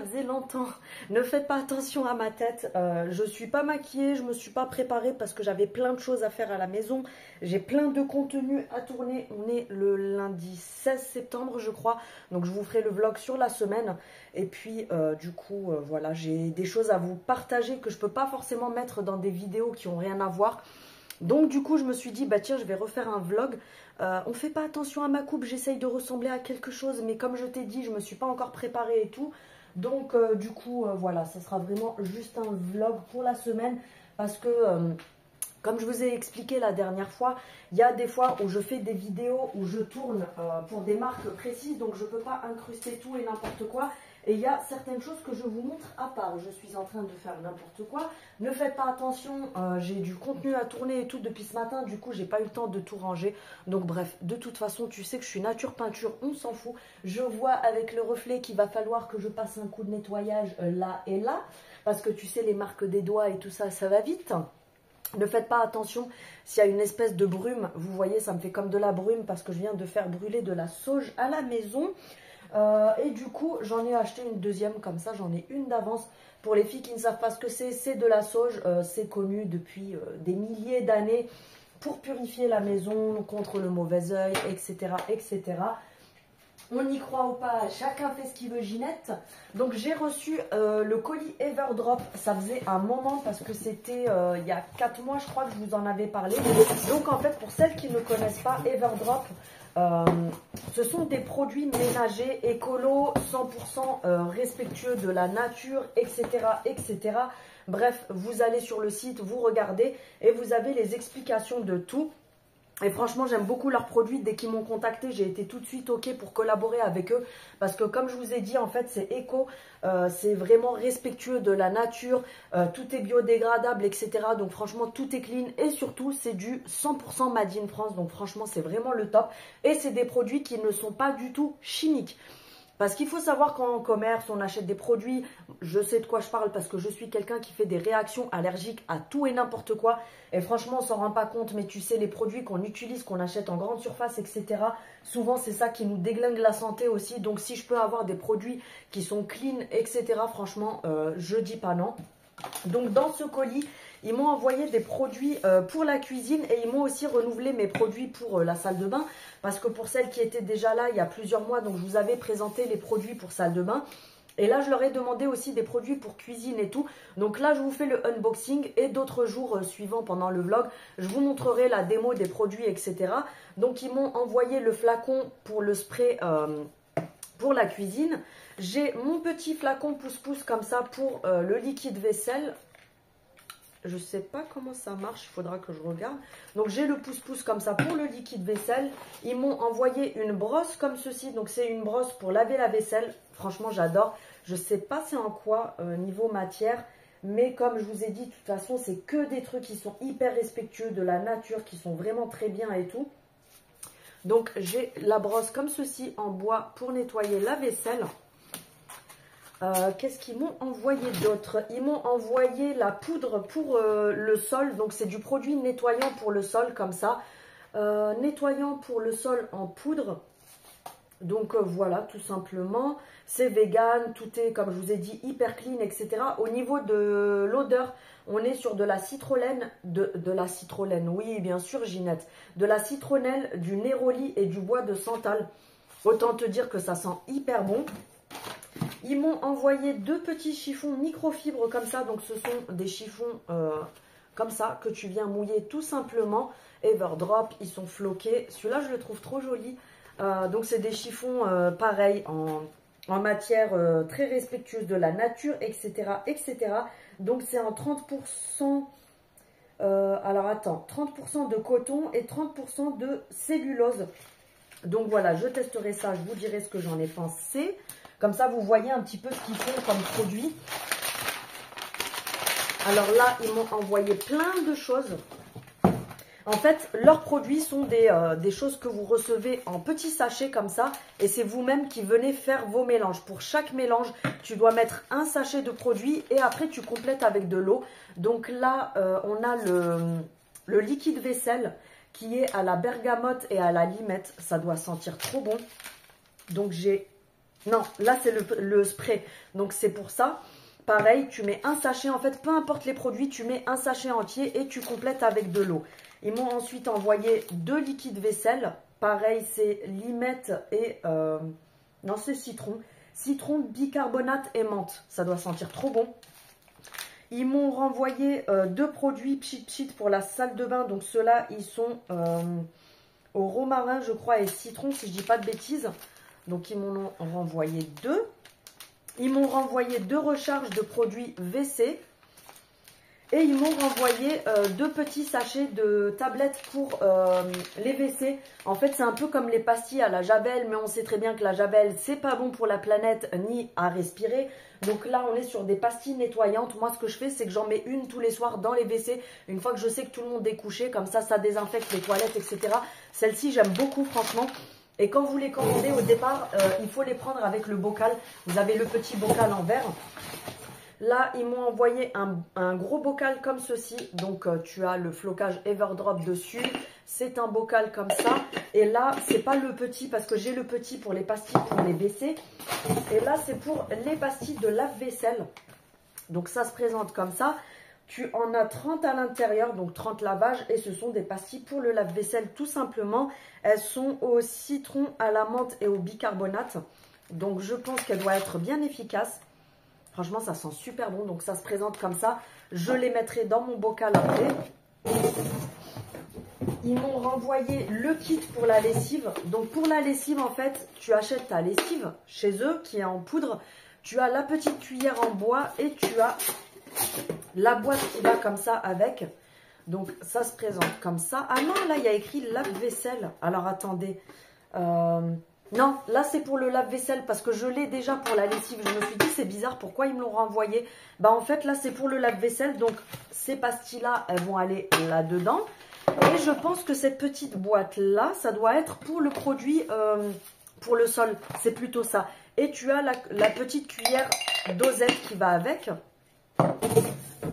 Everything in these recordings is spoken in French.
faisait longtemps. Ne faites pas attention à ma tête. Je suis pas maquillée, je me suis pas préparée parce que j'avais plein de choses à faire à la maison. J'ai plein de contenu à tourner. On est le lundi 16 septembre, je crois. Donc je vous ferai le vlog sur la semaine. Et puis du coup, voilà, j'ai des choses à vous partager que je peux pas forcément mettre dans des vidéos qui ont rien à voir. Donc du coup, je me suis dit, bah tiens, je vais refaire un vlog. On fait pas attention à ma coupe, j'essaye de ressembler à quelque chose, mais comme je t'ai dit, je me suis pas encore préparée et tout. Donc du coup, voilà, ça sera vraiment juste un vlog pour la semaine. Parce que, comme je vous ai expliqué la dernière fois, il y a des fois où je fais des vidéos où je tourne pour des marques précises. Donc je peux pas incruster tout et n'importe quoi. Et il y a certaines choses que je vous montre à part. Je suis en train de faire n'importe quoi. Ne faites pas attention, j'ai du contenu à tourner et tout depuis ce matin. Du coup, j'ai pas eu le temps de tout ranger. Donc bref, de toute façon, tu sais que je suis nature peinture, on s'en fout. Je vois avec le reflet qu'il va falloir que je passe un coup de nettoyage là et là. Parce que tu sais, les marques des doigts et tout ça, ça va vite. Ne faites pas attention s'il y a une espèce de brume. Vous voyez, ça me fait comme de la brume parce que je viens de faire brûler de la sauge à la maison. Et du coup, j'en ai acheté une deuxième comme ça, j'en ai une d'avance. Pour les filles qui ne savent pas ce que c'est de la sauge. C'est connu depuis des milliers d'années pour purifier la maison contre le mauvais œil, etc., etc. On y croit ou pas, chacun fait ce qu'il veut, Ginette. Donc j'ai reçu le colis Everdrop. Ça faisait un moment parce que c'était il y a 4 mois, je crois que je vous en avais parlé. Donc en fait, pour celles qui ne connaissent pas Everdrop, ce sont des produits ménagers, écolos, 100% respectueux de la nature, etc., etc. Bref, vous allez sur le site, vous regardez et vous avez les explications de tout. Et franchement, j'aime beaucoup leurs produits. Dès qu'ils m'ont contacté, j'ai été tout de suite OK pour collaborer avec eux. Parce que comme je vous ai dit, en fait, c'est éco. C'est vraiment respectueux de la nature. Tout est biodégradable, etc. Donc franchement, tout est clean. Et surtout, c'est du 100% Made in France. Donc franchement, c'est vraiment le top. Et c'est des produits qui ne sont pas du tout chimiques. Parce qu'il faut savoir qu'en commerce, on achète des produits, je sais de quoi je parle parce que je suis quelqu'un qui fait des réactions allergiques à tout et n'importe quoi. Et franchement, on s'en rend pas compte, mais tu sais, les produits qu'on utilise, qu'on achète en grande surface, etc. Souvent, c'est ça qui nous déglingue la santé aussi. Donc, si je peux avoir des produits qui sont clean, etc., franchement, je dis pas non. Donc, dans ce colis, ils m'ont envoyé des produits pour la cuisine et ils m'ont aussi renouvelé mes produits pour la salle de bain. Parce que pour celles qui étaient déjà là il y a plusieurs mois, donc je vous avais présenté les produits pour salle de bain. Et là, je leur ai demandé aussi des produits pour cuisine et tout. Donc là, je vous fais le unboxing et d'autres jours suivants pendant le vlog, je vous montrerai la démo des produits, etc. Donc, ils m'ont envoyé le flacon pour le spray pour la cuisine. J'ai mon petit flacon pouce-pouce comme ça pour le liquide vaisselle. Je ne sais pas comment ça marche, il faudra que je regarde. Donc, j'ai le pouce-pouce comme ça pour le liquide vaisselle. Ils m'ont envoyé une brosse comme ceci. Donc, c'est une brosse pour laver la vaisselle. Franchement, j'adore. Je ne sais pas c'est en quoi niveau matière. Mais comme je vous ai dit, de toute façon, c'est que des trucs qui sont hyper respectueux de la nature, qui sont vraiment très bien et tout. Donc, j'ai la brosse comme ceci en bois pour nettoyer la vaisselle. Qu'est-ce qu'ils m'ont envoyé d'autre? Ils m'ont envoyé la poudre pour le sol. Donc, c'est du produit nettoyant pour le sol, comme ça. Nettoyant pour le sol en poudre. Donc, voilà, tout simplement. C'est vegan, tout est, comme je vous ai dit, hyper clean, etc. Au niveau de l'odeur, on est sur de la citronnelle. De la citronnelle, oui, bien sûr, Ginette. De la citronnelle, du néroli et du bois de santal. Autant te dire que ça sent hyper bon. Ils m'ont envoyé 2 petits chiffons microfibres comme ça. Donc, ce sont des chiffons comme ça que tu viens mouiller tout simplement. Everdrop, ils sont floqués. Celui-là, je le trouve trop joli. Donc, c'est des chiffons pareils en matière très respectueuse de la nature, etc. etc. Donc, c'est en 30%. Alors, attends. 30% de coton et 30% de cellulose. Donc, voilà, je testerai ça. Je vous dirai ce que j'en ai pensé. Comme ça, vous voyez un petit peu ce qu'ils font comme produit. Alors là, ils m'ont envoyé plein de choses. En fait, leurs produits sont des choses que vous recevez en petits sachets comme ça. Et c'est vous-même qui venez faire vos mélanges. Pour chaque mélange, tu dois mettre un sachet de produit et après, tu complètes avec de l'eau. Donc là, on a le liquide vaisselle qui est à la bergamote et à la limette. Ça doit sentir trop bon. Donc j'ai Non, là c'est le spray. Donc c'est pour ça. Pareil, tu mets un sachet. En fait, peu importe les produits, tu mets un sachet entier et tu complètes avec de l'eau. Ils m'ont ensuite envoyé 2 liquides vaisselle. Pareil, c'est limette et... non, c'est citron. Citron, bicarbonate et menthe. Ça doit sentir trop bon. Ils m'ont renvoyé 2 produits Pchit Pchit pour la salle de bain. Donc ceux-là, ils sont au romarin, je crois, et citron, si je dis pas de bêtises. Donc ils m'en ont renvoyé 2. Ils m'ont renvoyé 2 recharges de produits WC. Et ils m'ont renvoyé 2 petits sachets de tablettes pour les WC. En fait, c'est un peu comme les pastilles à la Javel, mais on sait très bien que la Javel, c'est pas bon pour la planète ni à respirer. Donc là, on est sur des pastilles nettoyantes. Moi, ce que je fais, c'est que j'en mets une tous les soirs dans les WC. Une fois que je sais que tout le monde est couché, comme ça désinfecte les toilettes, etc. Celles-ci, j'aime beaucoup, franchement. Et quand vous les commandez au départ, il faut les prendre avec le bocal. Vous avez le petit bocal en verre. Là, ils m'ont envoyé un gros bocal comme ceci. Donc, tu as le flocage Everdrop dessus. C'est un bocal comme ça. Et là, c'est pas le petit parce que j'ai le petit pour les pastilles pour les WC. Et là, c'est pour les pastilles de lave-vaisselle. Donc, ça se présente comme ça. Tu en as 30 à l'intérieur, donc 30 lavages. Et ce sont des pastilles pour le lave-vaisselle tout simplement. Elles sont au citron, à la menthe et au bicarbonate. Donc, je pense qu'elle doit être bien efficace. Franchement, ça sent super bon. Donc, ça se présente comme ça. Je les mettrai dans mon bocal après. Ils m'ont renvoyé le kit pour la lessive. Donc, pour la lessive, en fait, tu achètes ta lessive chez eux qui est en poudre. Tu as la petite cuillère en bois et tu as la boîte qui va comme ça avec. Donc, ça se présente comme ça. Ah non, là, il y a écrit lave-vaisselle. Alors, attendez. Non, là c'est pour le lave-vaisselle parce que je l'ai déjà pour la lessive. Je me suis dit c'est bizarre, pourquoi ils me l'ont renvoyé? Bah en fait là c'est pour le lave-vaisselle. Donc ces pastilles-là, elles vont aller là-dedans. Et je pense que cette petite boîte-là, ça doit être pour le produit pour le sol. C'est plutôt ça. Et tu as la petite cuillère dosette qui va avec.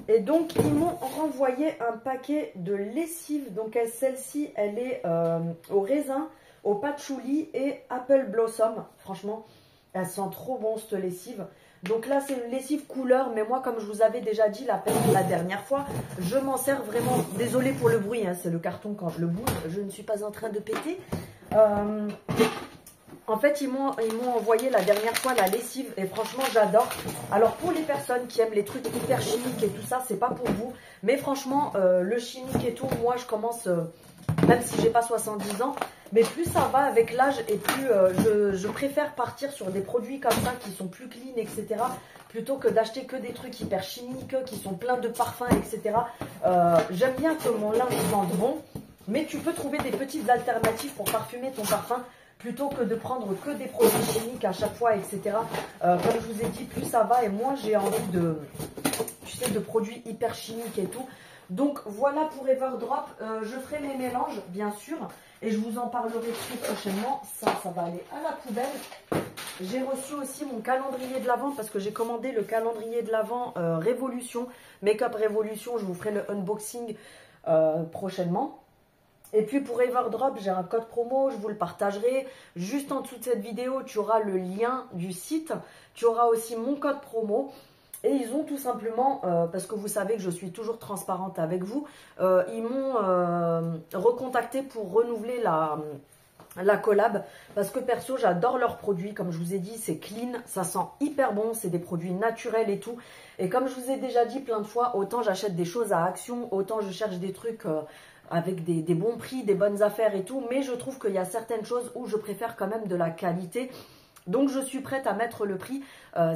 Et donc ils m'ont renvoyé un paquet de lessive. Donc celle-ci, elle est au raisin, au patchouli et apple blossom. Franchement, elle sent trop bon cette lessive. Donc là, c'est une lessive couleur. Mais moi, comme je vous avais déjà dit la dernière fois, je m'en sers vraiment. Désolée pour le bruit, hein, c'est le carton quand je le bouge. Je ne suis pas en train de péter. En fait, ils m'ont envoyé la dernière fois la lessive. Et franchement, j'adore. Alors, pour les personnes qui aiment les trucs hyper chimiques et tout ça, c'est pas pour vous. Mais franchement, le chimique et tout, moi, je commence... même si j'ai pas 70 ans, mais plus ça va avec l'âge et plus je préfère partir sur des produits comme ça qui sont plus clean, etc. plutôt que d'acheter que des trucs hyper chimiques, qui sont pleins de parfums, etc. J'aime bien que mon linge sente bon, mais tu peux trouver des petites alternatives pour parfumer ton parfum plutôt que de prendre que des produits chimiques à chaque fois, etc. Comme je vous ai dit, plus ça va et moins j'ai envie de, tu sais, de produits hyper chimiques et tout. Donc voilà pour Everdrop, je ferai mes mélanges bien sûr et je vous en parlerai très prochainement. Ça va aller à la poubelle. J'ai reçu aussi mon calendrier de l'Avent parce que j'ai commandé le calendrier de l'Avent Révolution, Make-up Révolution. Je vous ferai le unboxing prochainement. Et puis pour Everdrop, j'ai un code promo, je vous le partagerai. Juste en dessous de cette vidéo, tu auras le lien du site. Tu auras aussi mon code promo. Et ils ont tout simplement, parce que vous savez que je suis toujours transparente avec vous, ils m'ont recontacté pour renouveler la collab. Parce que perso, j'adore leurs produits. Comme je vous ai dit, c'est clean, ça sent hyper bon. C'est des produits naturels et tout. Et comme je vous ai déjà dit plein de fois, autant j'achète des choses à Action, autant je cherche des trucs avec des bons prix, des bonnes affaires et tout. Mais je trouve qu'il y a certaines choses où je préfère quand même de la qualité. Donc je suis prête à mettre le prix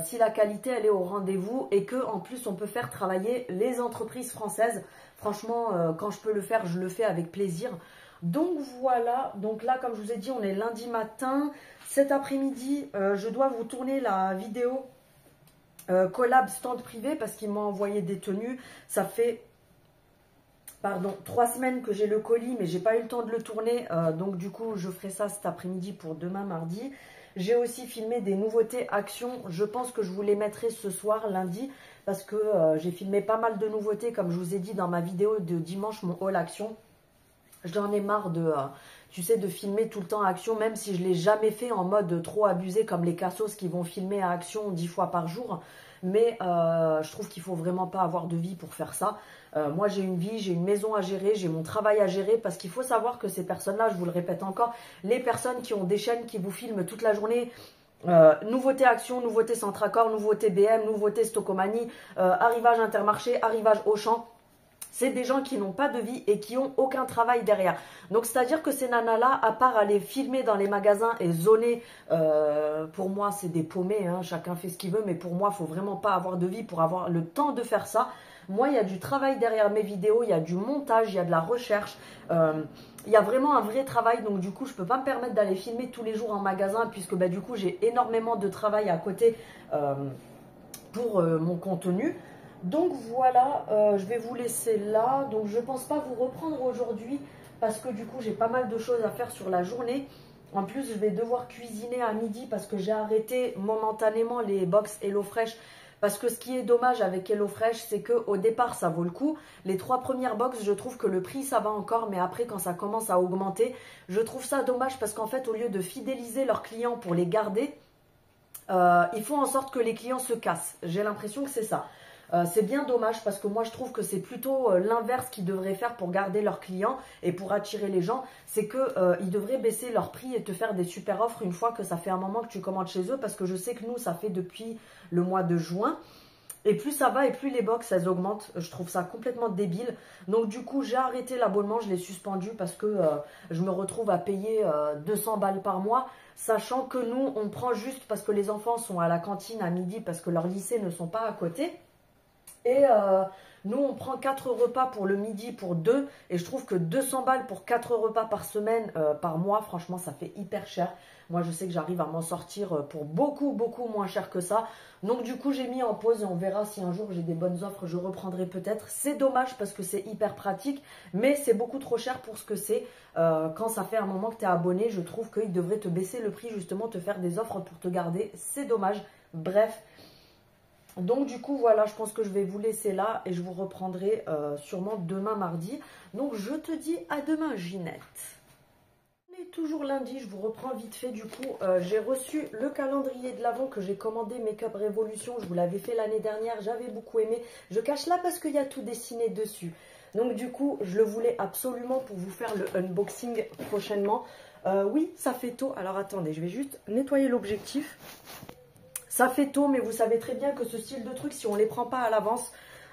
si la qualité elle est au rendez-vous et que en plus on peut faire travailler les entreprises françaises. Franchement, quand je peux le faire, je le fais avec plaisir. Donc voilà, donc là comme je vous ai dit, on est lundi matin. Cet après-midi, je dois vous tourner la vidéo collab stand privé parce qu'ils m'ont envoyé des tenues. Ça fait... Pardon, 3 semaines que j'ai le colis, mais j'ai pas eu le temps de le tourner. Donc du coup, je ferai ça cet après-midi pour demain mardi. J'ai aussi filmé des nouveautés Action. Je pense que je vous les mettrai ce soir, lundi, parce que j'ai filmé pas mal de nouveautés, comme je vous ai dit dans ma vidéo de dimanche, mon haul Action. J'en ai marre de, tu sais, de filmer tout le temps à action, même si je ne l'ai jamais fait en mode trop abusé comme les cassos qui vont filmer à action 10 fois par jour. Mais je trouve qu'il ne faut vraiment pas avoir de vie pour faire ça. Moi, j'ai une vie, j'ai une maison à gérer, j'ai mon travail à gérer. Parce qu'il faut savoir que ces personnes-là, je vous le répète encore, les personnes qui ont des chaînes qui vous filment toute la journée, nouveauté Action, nouveauté Centracor, nouveauté BM, nouveauté Stocomanie, arrivage Intermarché, arrivage Auchan. C'est des gens qui n'ont pas de vie et qui n'ont aucun travail derrière. Donc, c'est-à-dire que ces nanas-là, à part aller filmer dans les magasins et zoner, pour moi, c'est des paumés, hein, chacun fait ce qu'il veut, mais pour moi, il ne faut vraiment pas avoir de vie pour avoir le temps de faire ça. Moi, il y a du travail derrière mes vidéos, il y a du montage, il y a de la recherche, il y a vraiment un vrai travail. Donc, du coup, je ne peux pas me permettre d'aller filmer tous les jours en magasin puisque, bah, du coup, j'ai énormément de travail à côté pour mon contenu. Donc voilà, je vais vous laisser là. Donc je ne pense pas vous reprendre aujourd'hui parce que du coup j'ai pas mal de choses à faire sur la journée. En plus je vais devoir cuisiner à midi parce que j'ai arrêté momentanément les box HelloFresh. Parce que ce qui est dommage avec HelloFresh, c'est qu'au départ ça vaut le coup. Les 3 premières box, je trouve que le prix ça va encore. Mais après quand ça commence à augmenter, je trouve ça dommage parce qu'en fait au lieu de fidéliser leurs clients pour les garder, ils font en sorte que les clients se cassent. J'ai l'impression que c'est ça. C'est bien dommage parce que moi je trouve que c'est plutôt l'inverse qu'ils devraient faire pour garder leurs clients et pour attirer les gens. C'est qu'ils devraient baisser leur prix et te faire des super offres une fois que ça fait un moment que tu commandes chez eux. Parce que je sais que nous ça fait depuis le mois de juin. Et plus ça va et plus les box elles augmentent. Je trouve ça complètement débile. Donc du coup j'ai arrêté l'abonnement, je l'ai suspendu parce que je me retrouve à payer 200 balles par mois. Sachant que nous on prend juste parce que les enfants sont à la cantine à midi parce que leurs lycées ne sont pas à côté. Et nous, on prend 4 repas pour le midi pour 2. Et je trouve que 200 balles pour 4 repas par semaine, par mois, franchement, ça fait hyper cher. Moi, je sais que j'arrive à m'en sortir pour beaucoup, beaucoup moins cher que ça. Donc, du coup, j'ai mis en pause et on verra si un jour j'ai des bonnes offres, je reprendrai peut-être. C'est dommage parce que c'est hyper pratique, mais c'est beaucoup trop cher pour ce que c'est. Quand ça fait un moment que tu es abonné, je trouve qu'ils devraient te baisser le prix, justement, te faire des offres pour te garder. C'est dommage. Bref. Donc du coup voilà, je pense que je vais vous laisser là et je vous reprendrai sûrement demain mardi. Donc je te dis à demain Ginette. On est toujours lundi, je vous reprends vite fait du coup. J'ai reçu le calendrier de l'Avent que j'ai commandé Make Up Révolution. Je vous l'avais fait l'année dernière, j'avais beaucoup aimé. Je cache là parce qu'il y a tout dessiné dessus. Donc du coup je le voulais absolument pour vous faire le unboxing prochainement. Oui ça fait tôt, alors attendez je vais juste nettoyer l'objectif. Ça fait tôt, mais vous savez très bien que ce style de truc, si on ne les prend pas à l'avance,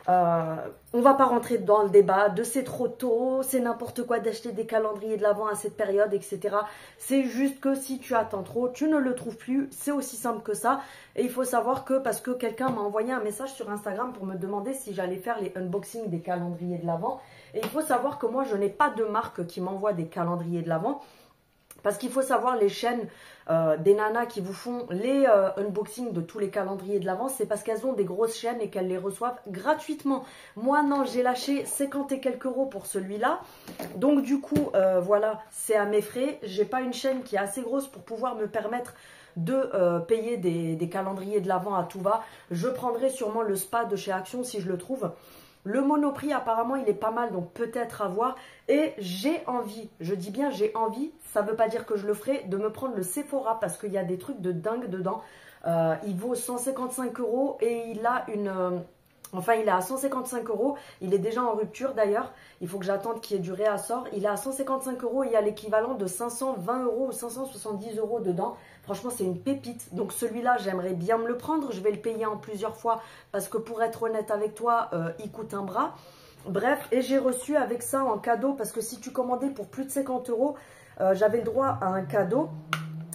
on ne va pas rentrer dans le débat de c'est trop tôt, c'est n'importe quoi d'acheter des calendriers de l'Avent à cette période, etc. C'est juste que si tu attends trop, tu ne le trouves plus. C'est aussi simple que ça. Et il faut savoir que, parce que quelqu'un m'a envoyé un message sur Instagram pour me demander si j'allais faire les unboxings des calendriers de l'Avent. Et il faut savoir que moi, je n'ai pas de marque qui m'envoie des calendriers de l'Avent. Parce qu'il faut savoir, les chaînes des nanas qui vous font les unboxings de tous les calendriers de l'Avent, c'est parce qu'elles ont des grosses chaînes et qu'elles les reçoivent gratuitement. Moi, non, j'ai lâché 50 et quelques euros pour celui-là. Donc, du coup, voilà, c'est à mes frais. J'ai pas une chaîne qui est assez grosse pour pouvoir me permettre de payer des calendriers de l'Avent à tout va. Je prendrai sûrement le spa de chez Action si je le trouve. Le Monoprix, apparemment, il est pas mal, donc peut-être à voir. Et j'ai envie, je dis bien j'ai envie, ça ne veut pas dire que je le ferai, de me prendre le Sephora parce qu'il y a des trucs de dingue dedans. Il vaut 155 € et il a une... Enfin, il est à 155 €. Il est déjà en rupture d'ailleurs. Il faut que j'attende qu'il y ait du réassort. Il est à 155 € et il y a l'équivalent de 520 € ou 570 € dedans. Franchement, c'est une pépite. Donc celui-là, j'aimerais bien me le prendre. Je vais le payer en plusieurs fois parce que pour être honnête avec toi, il coûte un bras. Bref, et j'ai reçu avec ça en cadeau parce que si tu commandais pour plus de 50 €, j'avais le droit à un cadeau.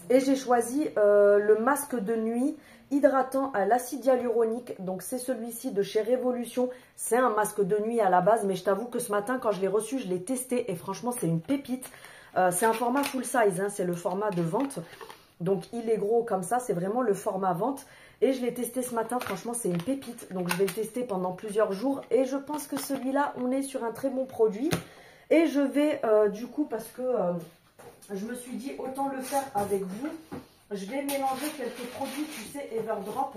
Et j'ai choisi le masque de nuit hydratant à l'acide hyaluronique. Donc c'est celui-ci de chez Révolution. C'est un masque de nuit à la base, mais je t'avoue que ce matin quand je l'ai reçu, je l'ai testé et franchement c'est une pépite. C'est un format full size, hein, c'est le format de vente. Donc il est gros comme ça, c'est vraiment le format vente. Et je l'ai testé ce matin, franchement c'est une pépite. Donc je vais le tester pendant plusieurs jours. Et je pense que celui-là, on est sur un très bon produit. Et je vais du coup, parce que je me suis dit autant le faire avec vous. Je vais mélanger quelques produits, tu sais, Everdrop.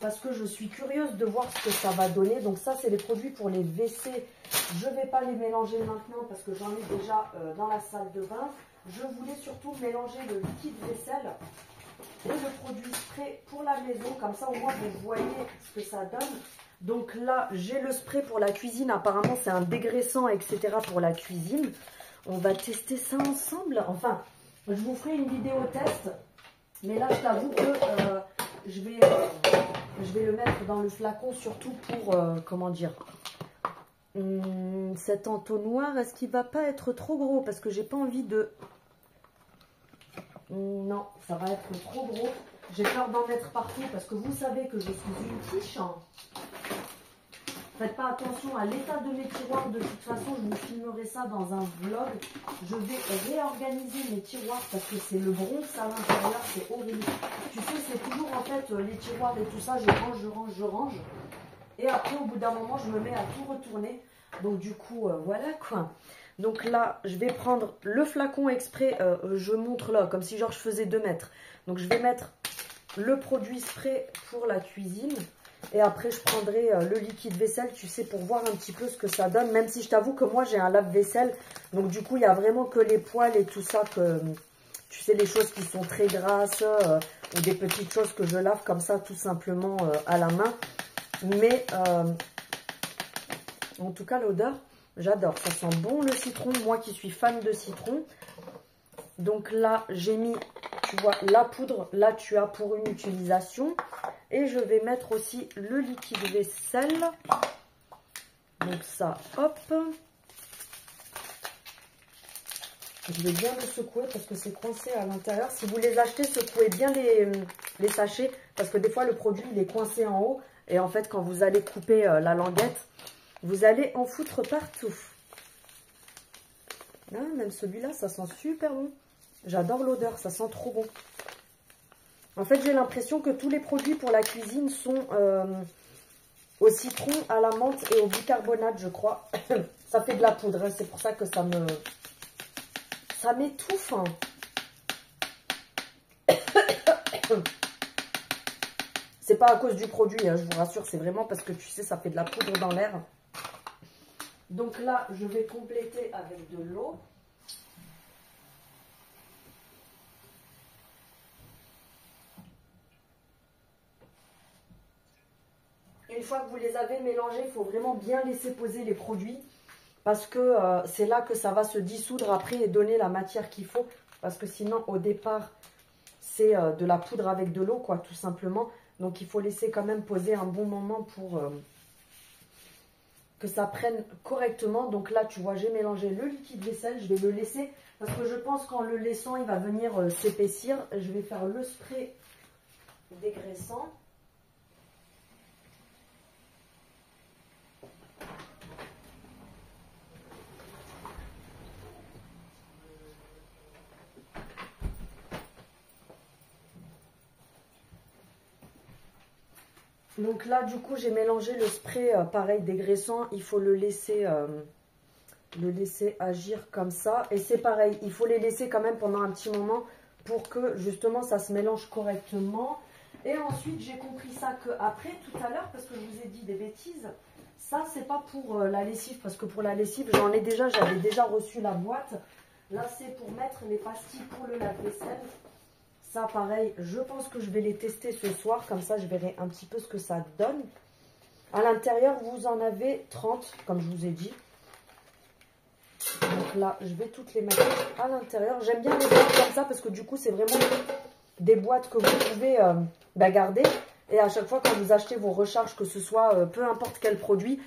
parce que je suis curieuse de voir ce que ça va donner. Donc ça, c'est les produits pour les WC. Je ne vais pas les mélanger maintenant parce que j'en ai déjà dans la salle de bain. Je voulais surtout mélanger le liquide vaisselle et le produit spray pour la maison. Comme ça, au moins, vous voyez ce que ça donne. Donc là, j'ai le spray pour la cuisine. Apparemment, c'est un dégraissant, etc. pour la cuisine. On va tester ça ensemble. Enfin, je vous ferai une vidéo test. Mais là, je t'avoue que je vais le mettre dans le flacon, surtout pour, comment dire, cet entonnoir. Est-ce qu'il va pas être trop gros? Parce que j'ai pas envie de... Non, ça va être trop gros. J'ai peur d'en mettre partout parce que vous savez que je suis une quiche. Faites pas attention à l'état de mes tiroirs. De toute façon, je vous filmerai ça dans un vlog. Je vais réorganiser mes tiroirs parce que c'est le Bronx à l'intérieur. C'est horrible. Tu sais, c'est toujours en fait les tiroirs et tout ça. Je range. Et après, au bout d'un moment, je me mets à tout retourner. Donc du coup, voilà quoi. Donc là, je vais prendre le flacon exprès. Je montre là, comme si genre je faisais 2 mètres. Donc je vais mettre le produit spray pour la cuisine. Et après, je prendrai le liquide vaisselle, tu sais, pour voir un petit peu ce que ça donne. Même si je t'avoue que moi, j'ai un lave-vaisselle. Donc, du coup, il n'y a vraiment que les poils et tout ça. Que tu sais, les choses qui sont très grasses ou des petites choses que je lave comme ça, tout simplement à la main. Mais, en tout cas, l'odeur, j'adore. Ça sent bon le citron. Moi qui suis fan de citron. Donc là, j'ai mis, tu vois, la poudre. Là, tu as pour une utilisation. Et je vais mettre aussi le liquide vaisselle. Donc ça, hop. Je vais bien le secouer parce que c'est coincé à l'intérieur. Si vous les achetez, secouez bien les sachets. Parce que des fois, le produit, il est coincé en haut. Et en fait, quand vous allez couper la languette, vous allez en foutre partout. Ah, même celui-là, ça sent super bon. J'adore l'odeur, ça sent trop bon. En fait, j'ai l'impression que tous les produits pour la cuisine sont au citron, à la menthe et au bicarbonate, je crois. Ça fait de la poudre, hein, c'est pour ça que ça m'étouffe. Hein. C'est pas à cause du produit, hein, je vous rassure, c'est vraiment parce que tu sais, ça fait de la poudre dans l'air. Donc là, je vais compléter avec de l'eau. Une fois que vous les avez mélangés, il faut vraiment bien laisser poser les produits. Parce que c'est là que ça va se dissoudre après et donner la matière qu'il faut. Parce que sinon, au départ, c'est de la poudre avec de l'eau, quoi, tout simplement. Donc, il faut laisser quand même poser un bon moment pour que ça prenne correctement. Donc là, tu vois, j'ai mélangé le liquide vaisselle. Je vais le laisser parce que je pense qu'en le laissant, il va venir s'épaissir. Je vais faire le spray dégraissant. Donc là, du coup, j'ai mélangé le spray, pareil, dégraissant. Il faut le laisser agir comme ça. Et c'est pareil, il faut les laisser quand même pendant un petit moment pour que, justement, ça se mélange correctement. Et ensuite, j'ai compris ça qu'après, tout à l'heure, parce que je vous ai dit des bêtises, ça, c'est pas pour la lessive. Parce que pour la lessive, j'avais déjà reçu la boîte. Là, c'est pour mettre les pastilles pour le lave-vaisselle. Ça, pareil, je pense que je vais les tester ce soir. Comme ça, je verrai un petit peu ce que ça donne. À l'intérieur, vous en avez 30, comme je vous ai dit. Donc là, je vais toutes les mettre à l'intérieur. J'aime bien les boîtes comme ça parce que du coup, c'est vraiment des boîtes que vous pouvez garder. Et à chaque fois, quand vous achetez vos recharges, que ce soit peu importe quel produit,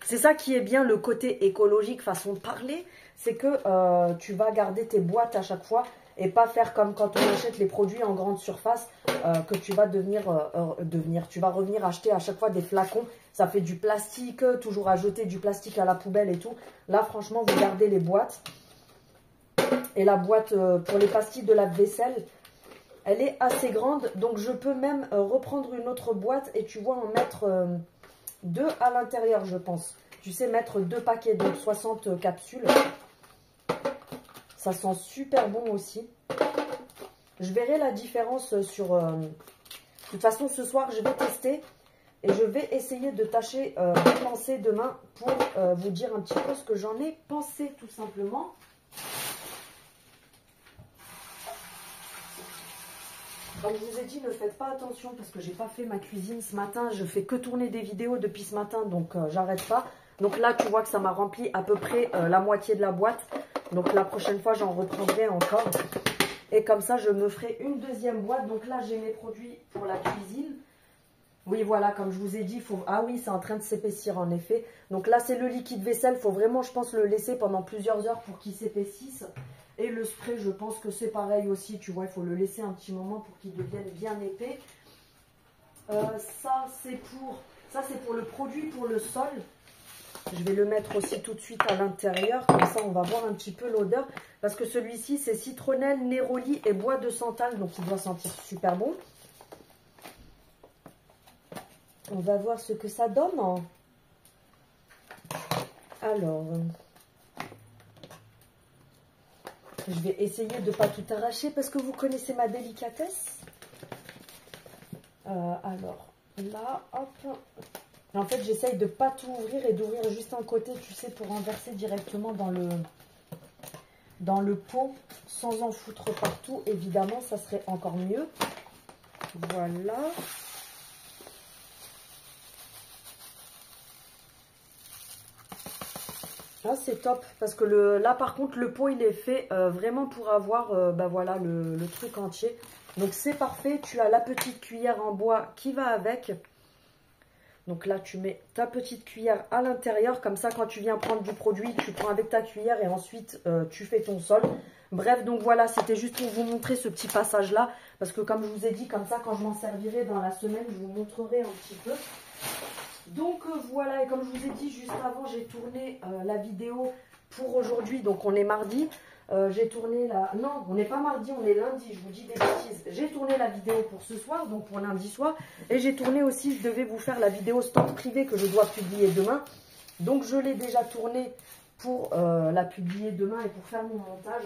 c'est ça qui est bien, le côté écologique, façon de parler. C'est que tu vas garder tes boîtes à chaque fois. Et pas faire comme quand on achète les produits en grande surface, que tu vas tu vas revenir acheter à chaque fois des flacons. Ça fait du plastique, toujours à jeter du plastique à la poubelle et tout. Là, franchement, vous gardez les boîtes. Et la boîte pour les pastilles de lave-vaisselle, elle est assez grande. Donc, je peux même reprendre une autre boîte et tu vois en mettre 2 à l'intérieur, je pense. Tu sais, mettre 2 paquets, donc 60 capsules. Ça sent super bon aussi. Je verrai la différence sur De toute façon, ce soir, je vais tester et je vais essayer de tâcher de lancer demain pour vous dire un petit peu ce que j'en ai pensé, tout simplement. Comme je vous ai dit, ne faites pas attention parce que j'ai pas fait ma cuisine ce matin. Je fais que tourner des vidéos depuis ce matin, donc j'arrête pas. Donc là, tu vois que ça m'a rempli à peu près la moitié de la boîte. Donc la prochaine fois, j'en reprendrai encore. Et comme ça, je me ferai une deuxième boîte. Donc là, j'ai mes produits pour la cuisine. Oui, voilà, comme je vous ai dit, faut... Ah oui, c'est en train de s'épaissir en effet. Donc là, c'est le liquide vaisselle. Il faut vraiment, je pense, le laisser pendant plusieurs heures pour qu'il s'épaississe. Et le spray, je pense que c'est pareil aussi. Tu vois, il faut le laisser un petit moment pour qu'il devienne bien épais. Ça, c'est pour le produit pour le sol. Je vais le mettre aussi tout de suite à l'intérieur, comme ça on va voir un petit peu l'odeur. Parce que celui-ci c'est citronnelle, néroli et bois de santal, donc il doit sentir super bon. On va voir ce que ça donne. Alors, je vais essayer de ne pas tout arracher parce que vous connaissez ma délicatesse. Alors, là, hop. En fait, j'essaye de ne pas tout ouvrir et d'ouvrir juste un côté, tu sais, pour renverser directement dans le pot, sans en foutre partout. Évidemment, ça serait encore mieux. Voilà. Là, c'est top, parce que là, par contre, le pot, il est fait vraiment pour avoir, bah voilà, le truc entier. Donc, c'est parfait. Tu as la petite cuillère en bois qui va avec. Donc là, tu mets ta petite cuillère à l'intérieur. Comme ça, quand tu viens prendre du produit, tu prends avec ta cuillère et ensuite, tu fais ton sol. Bref, donc voilà, c'était juste pour vous montrer ce petit passage-là. Parce que comme je vous ai dit, comme ça, quand je m'en servirai dans la semaine, je vous montrerai un petit peu. Donc voilà, et comme je vous ai dit juste avant, j'ai tourné la vidéo pour aujourd'hui. Donc on est mardi. J'ai tourné la... Non, on n'est pas mardi, on est lundi, je vous dis des bêtises. J'ai tourné la vidéo pour ce soir, donc pour lundi soir. Et j'ai tourné aussi, je devais vous faire la vidéo stand privé que je dois publier demain. Donc je l'ai déjà tournée pour la publier demain et pour faire mon montage.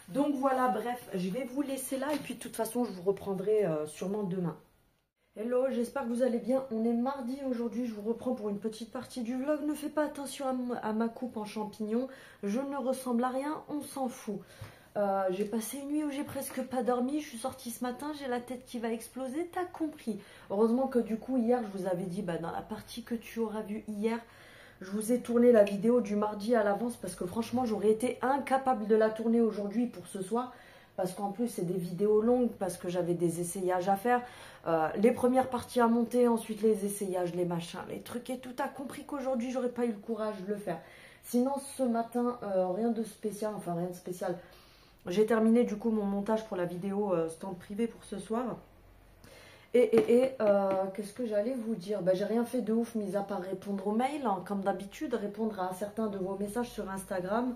Donc voilà, bref, je vais vous laisser là. Et puis de toute façon, je vous reprendrai sûrement demain. Hello, j'espère que vous allez bien. On est mardi aujourd'hui, je vous reprends pour une petite partie du vlog. Ne fais pas attention à ma coupe en champignons. Je ne ressemble à rien, on s'en fout. J'ai passé une nuit où j'ai presque pas dormi. Je suis sortie ce matin, j'ai la tête qui va exploser, t'as compris. Heureusement que du coup, hier, je vous avais dit, dans la partie que tu auras vue hier, je vous ai tourné la vidéo du mardi à l'avance parce que franchement, j'aurais été incapable de la tourner aujourd'hui pour ce soir. Parce qu'en plus, c'est des vidéos longues, parce que j'avais des essayages à faire. Les premières parties à monter, ensuite les essayages, les machins, les trucs et tout. T'as compris qu'aujourd'hui, j'aurais pas eu le courage de le faire. Sinon, ce matin, rien de spécial, enfin rien de spécial. J'ai terminé du coup mon montage pour la vidéo stand privé pour ce soir. Qu'est-ce que j'allais vous dire? J'ai rien fait de ouf, mis à part répondre aux mails, hein, comme d'habitude, répondre à certains de vos messages sur Instagram.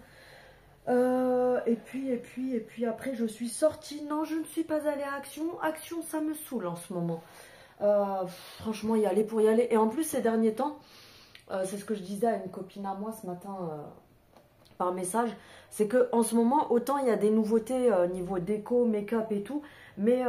Et puis après je suis sortie. Non, je ne suis pas allée à Action. Action, ça me saoule en ce moment. Franchement, y aller pour y aller. Et en plus, ces derniers temps, c'est ce que je disais à une copine à moi ce matin par message, c'est que en ce moment, autant il y a des nouveautés niveau déco, make-up et tout, mais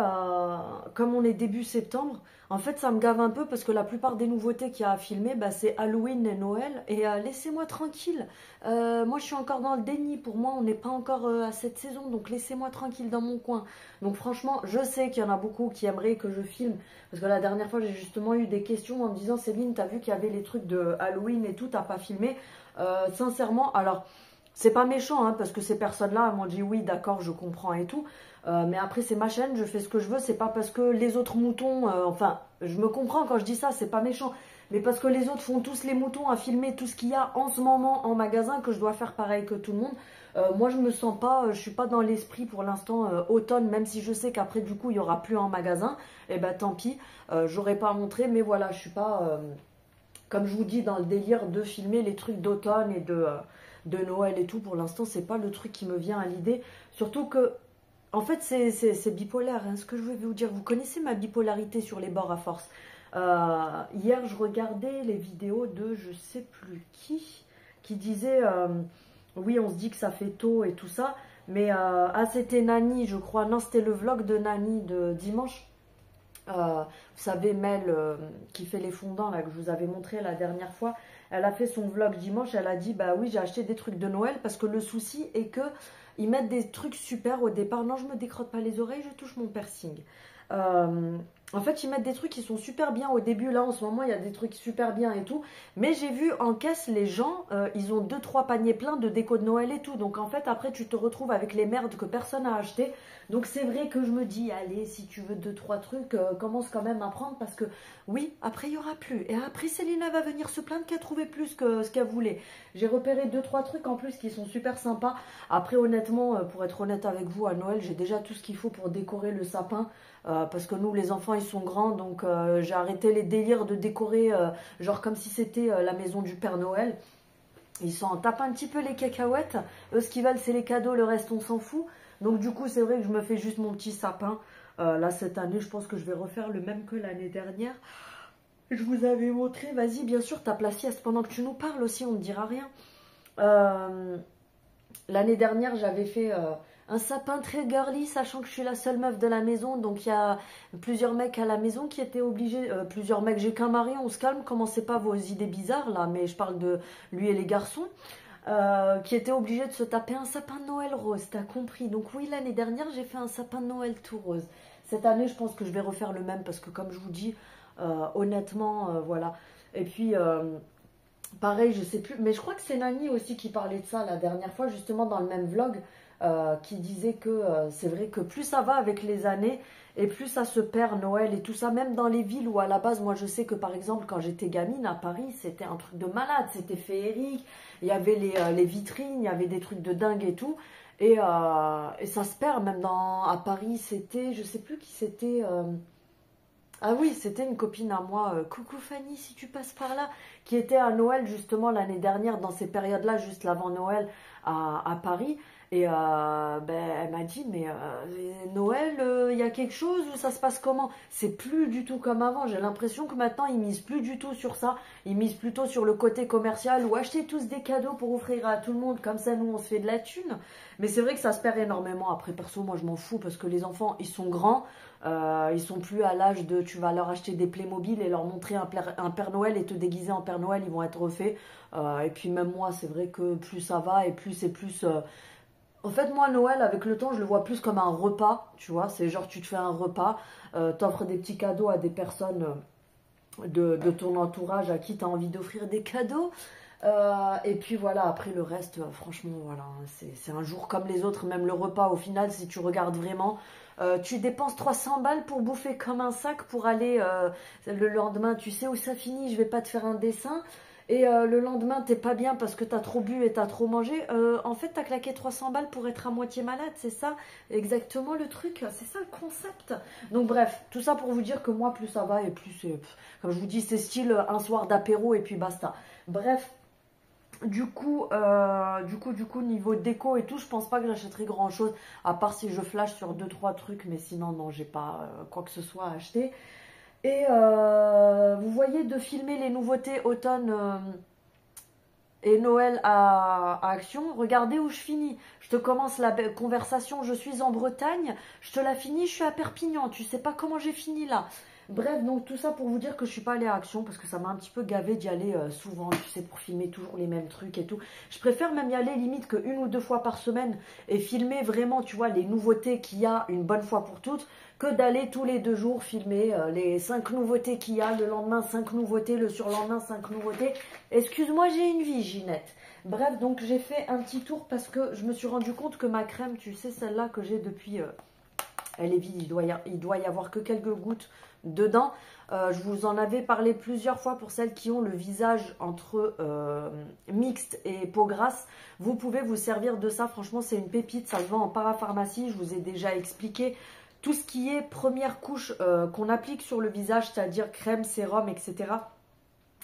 comme on est début septembre, en fait ça me gave un peu parce que la plupart des nouveautés qu'il y a à filmer, c'est Halloween et Noël, et laissez-moi tranquille. Moi je suis encore dans le déni, pour moi on n'est pas encore à cette saison, donc laissez-moi tranquille dans mon coin. Donc franchement, je sais qu'il y en a beaucoup qui aimeraient que je filme, parce que la dernière fois j'ai justement eu des questions en me disant, Céline, t'as vu qu'il y avait les trucs de Halloween et tout, t'as pas filmé? Sincèrement, alors... C'est pas méchant, hein, parce que ces personnes-là m'ont dit oui, d'accord, je comprends et tout. Mais après, c'est ma chaîne, je fais ce que je veux. C'est pas parce que les autres moutons... enfin, je me comprends quand je dis ça, c'est pas méchant. Mais parce que les autres font tous les moutons à filmer tout ce qu'il y a en ce moment en magasin, que je dois faire pareil que tout le monde. Moi, je me sens pas... je suis pas dans l'esprit pour l'instant automne, même si je sais qu'après, du coup, il y aura plus en magasin. Et tant pis, j'aurais pas à montrer. Mais voilà, je suis pas... comme je vous dis, dans le délire de filmer les trucs d'automne et de Noël et tout. Pour l'instant, c'est pas le truc qui me vient à l'idée. Surtout que, en fait, c'est bipolaire, hein, ce que je veux vous dire. Vous connaissez ma bipolarité sur les bords à force. Hier, je regardais les vidéos de je sais plus qui disait oui, on se dit que ça fait tôt et tout ça. Mais c'était Nani, je crois. Non, c'était le vlog de Nani de dimanche. Vous savez, Mel, qui fait les fondants, là, que je vous avais montré la dernière fois, elle a fait son vlog dimanche, elle a dit, bah oui, j'ai acheté des trucs de Noël, parce que le souci est que ils mettent des trucs super au départ. Non, je me décrotte pas les oreilles, je touche mon piercing. En fait, ils mettent des trucs qui sont super bien au début. Là, en ce moment, il y a des trucs super bien et tout. Mais j'ai vu en caisse, les gens, ils ont 2-3 paniers pleins de déco de Noël et tout. Donc, en fait, après, tu te retrouves avec les merdes que personne n'a acheté. Donc, c'est vrai que je me dis, allez, si tu veux 2-3 trucs, commence quand même à prendre. Parce que, oui, après, il n'y aura plus. Et après, Célina va venir se plaindre qu'elle a trouvé plus que ce qu'elle voulait. J'ai repéré 2-3 trucs en plus qui sont super sympas. Après, honnêtement, pour être honnête avec vous, à Noël, j'ai déjà tout ce qu'il faut pour décorer le sapin. Parce que nous, les enfants, ils sont grands, donc j'ai arrêté les délires de décorer, genre comme si c'était la maison du Père Noël. Ils s'en tapent un petit peu les cacahuètes. Eux, ce qu'ils veulent, c'est les cadeaux, le reste, on s'en fout. Donc du coup, c'est vrai que je me fais juste mon petit sapin. Là, cette année, je pense que je vais refaire le même que l'année dernière. Je vous avais montré, vas-y, bien sûr, tape la sieste pendant que tu nous parles aussi, on ne dira rien. L'année dernière, j'avais fait un sapin très girly, sachant que je suis la seule meuf de la maison. Donc, il y a plusieurs mecs à la maison qui étaient obligés... plusieurs mecs, j'ai qu'un mari, on se calme. Commencez pas vos idées bizarres, là. Mais je parle de lui et les garçons. Qui étaient obligés de se taper un sapin de Noël rose, t'as compris. Donc oui, l'année dernière, j'ai fait un sapin de Noël tout rose. Cette année, je pense que je vais refaire le même. Parce que comme je vous dis, honnêtement, voilà. Et puis... pareil, je sais plus, mais je crois que c'est Nani aussi qui parlait de ça la dernière fois, justement dans le même vlog, qui disait que c'est vrai que plus ça va avec les années, et plus ça se perd Noël et tout ça, même dans les villes où à la base, moi je sais que par exemple quand j'étais gamine à Paris, c'était un truc de malade, c'était féerique, il y avait les vitrines, il y avait des trucs de dingue et tout, et ça se perd même à Paris, c'était, je sais plus qui c'était... ah oui, c'était une copine à moi, coucou Fanny, si tu passes par là, qui était à Noël justement l'année dernière, dans ces périodes-là, juste l'avant Noël à Paris. Et elle m'a dit, mais Noël, il y a quelque chose ou ça se passe comment? C'est plus du tout comme avant. J'ai l'impression que maintenant, ils misent plus du tout sur ça. Ils misent plutôt sur le côté commercial ou acheter tous des cadeaux pour offrir à tout le monde. Comme ça, nous, on se fait de la thune. Mais c'est vrai que ça se perd énormément. Après, perso, moi, je m'en fous parce que les enfants, ils sont grands. Ils sont plus à l'âge de tu vas leur acheter des Playmobil et leur montrer un Père Noël et te déguiser en Père Noël, ils vont être refaits. Et puis même moi, c'est vrai que plus ça va et plus c'est plus... En fait, moi, Noël, avec le temps, je le vois plus comme un repas, tu vois. C'est genre, tu te fais un repas, t'offres des petits cadeaux à des personnes de ton entourage à qui tu as envie d'offrir des cadeaux. Et puis voilà, après le reste, franchement, voilà, c'est un jour comme les autres, même le repas, au final, si tu regardes vraiment, tu dépenses 300 balles pour bouffer comme un sac pour aller le lendemain, tu sais où ça finit, je vais pas te faire un dessin. Et le lendemain, t'es pas bien parce que t'as trop bu et t'as trop mangé. En fait, t'as claqué 300 balles pour être à moitié malade, c'est ça exactement le truc, c'est ça le concept. Donc bref, tout ça pour vous dire que moi, plus ça va et plus c'est... Comme je vous dis, c'est style un soir d'apéro et puis basta. Bref. Du coup, niveau déco et tout, je pense pas que j'achèterai grand chose, à part si je flash sur 2-3 trucs, mais sinon, non, j'ai pas quoi que ce soit à acheter. Et vous voyez, de filmer les nouveautés automne et Noël à Action, regardez où je finis. Je te commence la conversation, je suis en Bretagne, je te la finis, je suis à Perpignan, tu sais pas comment j'ai fini là. Bref, donc tout ça pour vous dire que je suis pas allée à Action parce que ça m'a un petit peu gavé d'y aller souvent, tu sais, pour filmer toujours les mêmes trucs et tout. Je préfère même y aller limite que 1 ou 2 fois par semaine et filmer vraiment, tu vois, les nouveautés qu'il y a une bonne fois pour toutes, que d'aller tous les 2 jours filmer les 5 nouveautés qu'il y a, le lendemain 5 nouveautés, le surlendemain 5 nouveautés. Excuse-moi, j'ai une vie, Ginette. Bref, donc j'ai fait un petit tour parce que je me suis rendu compte que ma crème, tu sais, celle-là que j'ai depuis... elle est vide, il doit y avoir que quelques gouttes dedans. Je vous en avais parlé plusieurs fois pour celles qui ont le visage entre mixte et peau grasse. Vous pouvez vous servir de ça. Franchement, c'est une pépite. Ça se vend en parapharmacie. Je vous ai déjà expliqué tout ce qui est première couche qu'on applique sur le visage, c'est-à-dire crème, sérum, etc.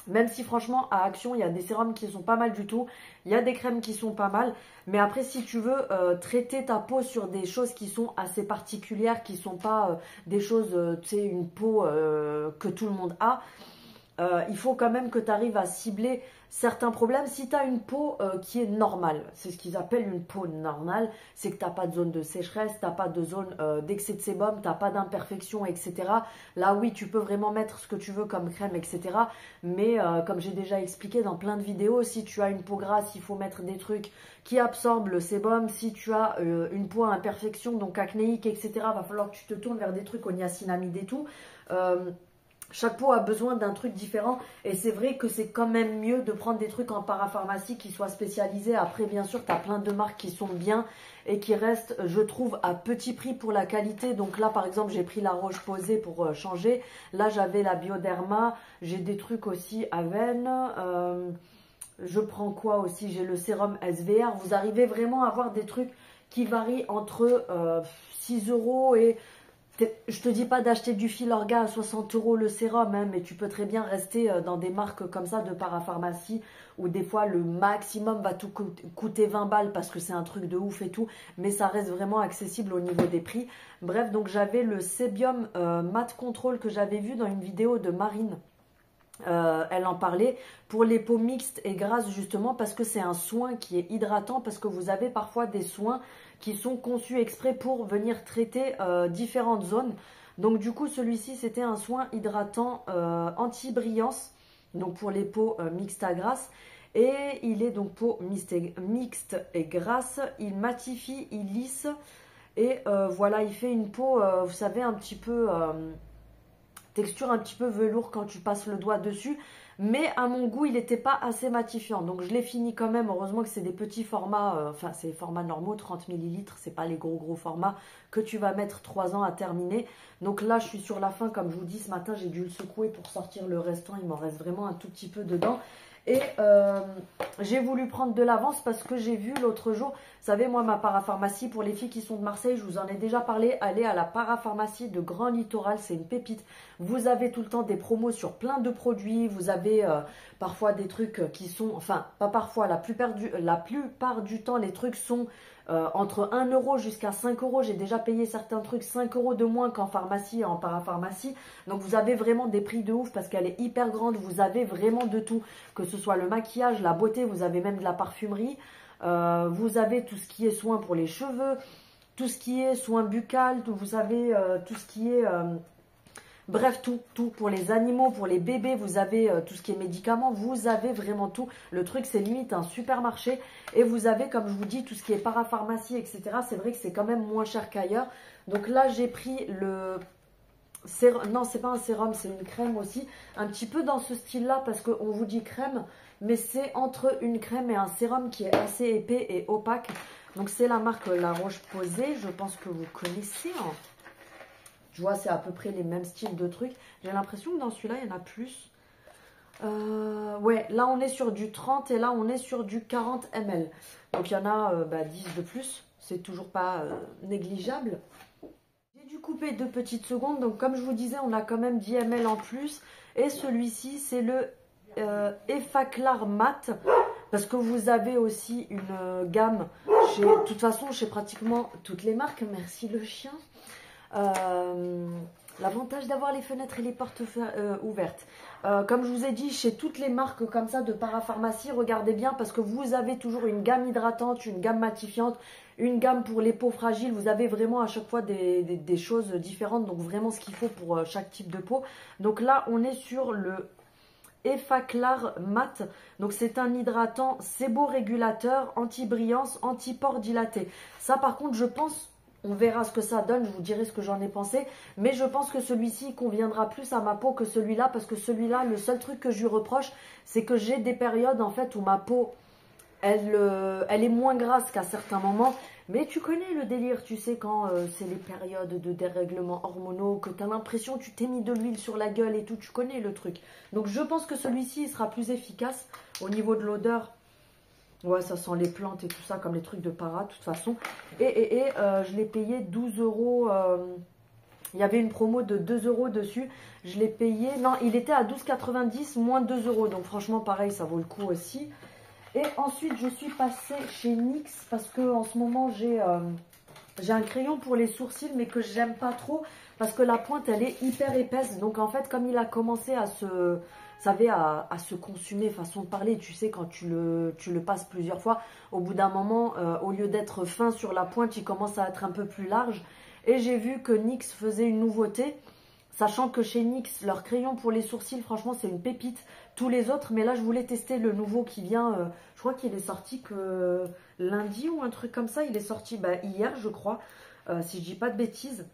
Même si franchement à Action il y a des sérums qui sont pas mal du tout, il y a des crèmes qui sont pas mal, mais après si tu veux traiter ta peau sur des choses qui sont assez particulières, qui sont pas des choses, tu sais, une peau que tout le monde a, il faut quand même que tu arrives à cibler certains problèmes. Si tu as une peau qui est normale, c'est ce qu'ils appellent une peau normale, c'est que tu n'as pas de zone de sécheresse, tu n'as pas de zone d'excès de sébum, tu n'as pas d'imperfection, etc. Là, oui, tu peux vraiment mettre ce que tu veux comme crème, etc. Mais comme j'ai déjà expliqué dans plein de vidéos, si tu as une peau grasse, il faut mettre des trucs qui absorbent le sébum. Si tu as une peau à imperfection, donc acnéique, etc., va falloir que tu te tournes vers des trucs au niacinamide et tout. Chaque peau a besoin d'un truc différent et c'est vrai que c'est quand même mieux de prendre des trucs en parapharmacie qui soient spécialisés. Après, bien sûr, tu as plein de marques qui sont bien et qui restent, je trouve, à petit prix pour la qualité. Donc là, par exemple, j'ai pris la Roche-Posay pour changer. Là, j'avais la Bioderma. J'ai des trucs aussi Aven. Je prends quoi aussi? J'ai le sérum SVR. Vous arrivez vraiment à avoir des trucs qui varient entre 6 € et... Je te dis pas d'acheter du Filorga à 60 € le sérum, hein, mais tu peux très bien rester dans des marques comme ça de parapharmacie où des fois le maximum va tout coûter 20 balles parce que c'est un truc de ouf et tout, mais ça reste vraiment accessible au niveau des prix. Bref, donc j'avais le Sebium Matte Control que j'avais vu dans une vidéo de Marine. Elle en parlait pour les peaux mixtes et grasses justement parce que c'est un soin qui est hydratant, parce que vous avez parfois des soins qui sont conçus exprès pour venir traiter différentes zones. Donc du coup celui-ci c'était un soin hydratant anti-brillance, donc pour les peaux mixtes à grasses. Et il est donc peau mixte et grasse, il matifie, il lisse et voilà, il fait une peau, vous savez, un petit peu... texture un petit peu velours quand tu passes le doigt dessus, mais à mon goût il n'était pas assez matifiant, donc je l'ai fini quand même. Heureusement que c'est des petits formats, enfin c'est des formats normaux, 30 ml, c'est pas les gros formats que tu vas mettre 3 ans à terminer. Donc là je suis sur la fin, comme je vous dis, ce matin j'ai dû le secouer pour sortir le restant, il m'en reste vraiment un tout petit peu dedans. Et j'ai voulu prendre de l'avance parce que j'ai vu l'autre jour, vous savez, moi, ma parapharmacie, pour les filles qui sont de Marseille, je vous en ai déjà parlé, allez à la parapharmacie de Grand Littoral, c'est une pépite. Vous avez tout le temps des promos sur plein de produits, vous avez parfois des trucs qui sont, enfin, pas parfois, la plupart du temps, les trucs sont entre 1 € jusqu'à 5 €. J'ai déjà payé certains trucs 5 € de moins qu'en pharmacie et en parapharmacie. Donc vous avez vraiment des prix de ouf parce qu'elle est hyper grande. Vous avez vraiment de tout, que ce soit le maquillage, la beauté, vous avez même de la parfumerie. Vous avez tout ce qui est soins pour les cheveux, tout ce qui est soins buccales, vous avez tout ce qui est... bref, tout pour les animaux, pour les bébés, vous avez tout ce qui est médicaments, vous avez vraiment tout. Le truc, c'est limite un supermarché. Et vous avez, comme je vous dis, tout ce qui est parapharmacie, etc. C'est vrai que c'est quand même moins cher qu'ailleurs. Donc là, j'ai pris le... Non, c'est pas un sérum, c'est une crème aussi. Un petit peu dans ce style-là, parce qu'on vous dit crème, mais c'est entre une crème et un sérum qui est assez épais et opaque. Donc c'est la marque La Roche-Posay, je pense que vous connaissez, hein. Je vois, c'est à peu près les mêmes styles de trucs. J'ai l'impression que dans celui-là, il y en a plus. Ouais, là, on est sur du 30 et là, on est sur du 40 ml. Donc, il y en a 10 de plus. C'est toujours pas négligeable. J'ai dû couper 2 petites secondes. Donc, comme je vous disais, on a quand même 10 ml en plus. Et celui-ci, c'est le Effaclar Mat. Parce que vous avez aussi une gamme de toute façon, chez pratiquement toutes les marques. Merci le chien. L'avantage d'avoir les fenêtres et les portes ouvertes. Comme je vous ai dit, chez toutes les marques comme ça de parapharmacie, regardez bien parce que vous avez toujours une gamme hydratante, une gamme matifiante, une gamme pour les peaux fragiles. Vous avez vraiment à chaque fois des choses différentes, donc vraiment ce qu'il faut pour chaque type de peau. Donc là, on est sur le Effaclar Mat. Donc c'est un hydratant séborégulateur, anti-brillance, anti-pores dilatés. Ça par contre, je pense... On verra ce que ça donne, je vous dirai ce que j'en ai pensé. Mais je pense que celui-ci conviendra plus à ma peau que celui-là. Parce que celui-là, le seul truc que je lui reproche, c'est que j'ai des périodes en fait où ma peau, elle est moins grasse qu'à certains moments. Mais tu connais le délire, tu sais, quand c'est les périodes de dérèglements hormonaux, que tu as l'impression que tu t'es mis de l'huile sur la gueule et tout, tu connais le truc. Donc je pense que celui-ci, il sera plus efficace au niveau de l'odeur. Ouais, ça sent les plantes et tout ça, comme les trucs de para, de toute façon. Et je l'ai payé 12 €. Il y avait une promo de 2 € dessus. Je l'ai payé... Non, il était à 12,90 moins 2 €. Donc franchement, pareil, ça vaut le coup aussi. Et ensuite, je suis passée chez NYX parce que en ce moment, j'ai un crayon pour les sourcils, mais que j'aime pas trop. Parce que la pointe, elle est hyper épaisse. Donc en fait, comme il a commencé à se... savez, à se consumer, façon de parler. Tu sais, quand tu le passes plusieurs fois, au bout d'un moment, au lieu d'être fin sur la pointe, il commence à être un peu plus large. Et j'ai vu que NYX faisait une nouveauté, sachant que chez NYX, leur crayon pour les sourcils, franchement, c'est une pépite. Tous les autres, mais là, je voulais tester le nouveau qui vient, je crois qu'il est sorti que lundi ou un truc comme ça. Il est sorti hier, je crois, si je dis pas de bêtises.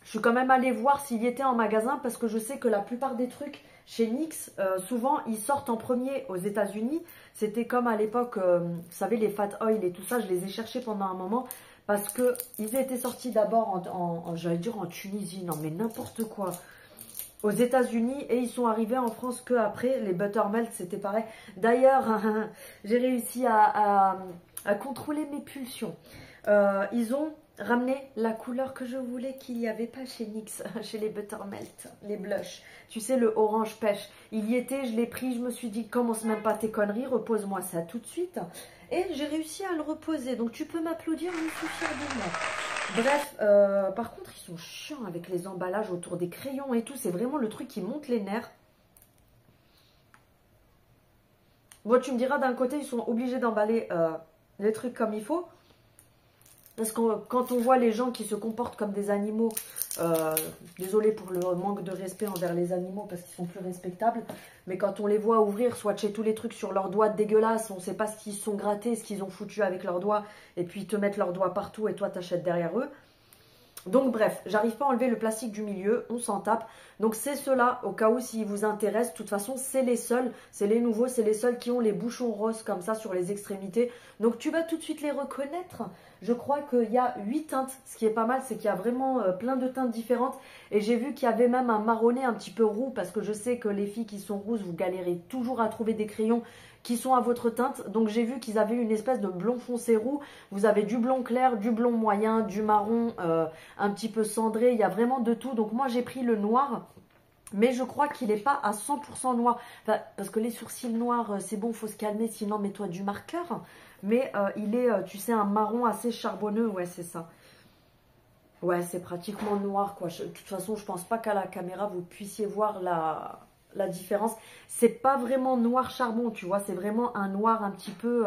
Je suis quand même allée voir s'il y était en magasin parce que je sais que la plupart des trucs chez NYX, souvent, ils sortent en premier aux États-Unis. C'était comme à l'époque, vous savez, les Fat Oil et tout ça, je les ai cherchés pendant un moment parce qu'ils étaient sortis d'abord j'allais dire en Tunisie, non mais n'importe quoi, aux États-Unis et ils sont arrivés en France que après. Les Buttermelt, c'était pareil. D'ailleurs, j'ai réussi à contrôler mes pulsions. Ils ont ramené la couleur que je voulais qu'il n'y avait pas chez NYX, chez les Buttermelt, les blushs. Tu sais, le orange pêche. Il y était, je l'ai pris, je me suis dit, commence même pas tes conneries, repose-moi ça tout de suite. Et j'ai réussi à le reposer. Donc tu peux m'applaudir, je suis fière de moi. Bref, par contre, ils sont chiants avec les emballages autour des crayons et tout. C'est vraiment le truc qui monte les nerfs. Bon, tu me diras, d'un côté, ils sont obligés d'emballer les trucs comme il faut. Parce que quand on voit les gens qui se comportent comme des animaux, désolé pour le manque de respect envers les animaux parce qu'ils sont plus respectables, mais quand on les voit ouvrir, swatcher tous les trucs sur leurs doigts dégueulasses, on ne sait pas ce qu'ils se sont grattés, ce qu'ils ont foutu avec leurs doigts, et puis ils te mettent leurs doigts partout et toi t'achètes derrière eux. Donc bref, j'arrive pas à enlever le plastique du milieu, on s'en tape. Donc c'est ceux-là, au cas où s'ils vous intéressent. De toute façon, c'est les seuls, c'est les nouveaux, c'est les seuls qui ont les bouchons roses comme ça sur les extrémités. Donc tu vas tout de suite les reconnaître. Je crois qu'il y a 8 teintes. Ce qui est pas mal, c'est qu'il y a vraiment plein de teintes différentes. Et j'ai vu qu'il y avait même un marronné un petit peu roux, parce que je sais que les filles qui sont rousses, vous galérez toujours à trouver des crayons qui sont à votre teinte. Donc j'ai vu qu'ils avaient une espèce de blond foncé roux. Vous avez du blond clair, du blond moyen, du marron un petit peu cendré. Il y a vraiment de tout. Donc moi j'ai pris le noir. Mais je crois qu'il n'est pas à 100% noir. Enfin, parce que les sourcils noirs, c'est bon, faut se calmer. Sinon, mets-toi du marqueur. Mais il est, tu sais, un marron assez charbonneux. Ouais, c'est ça. Ouais, c'est pratiquement noir, quoi. De toute façon, je pense pas qu'à la caméra, vous puissiez voir la différence. C'est pas vraiment noir charbon, tu vois. C'est vraiment un noir un petit peu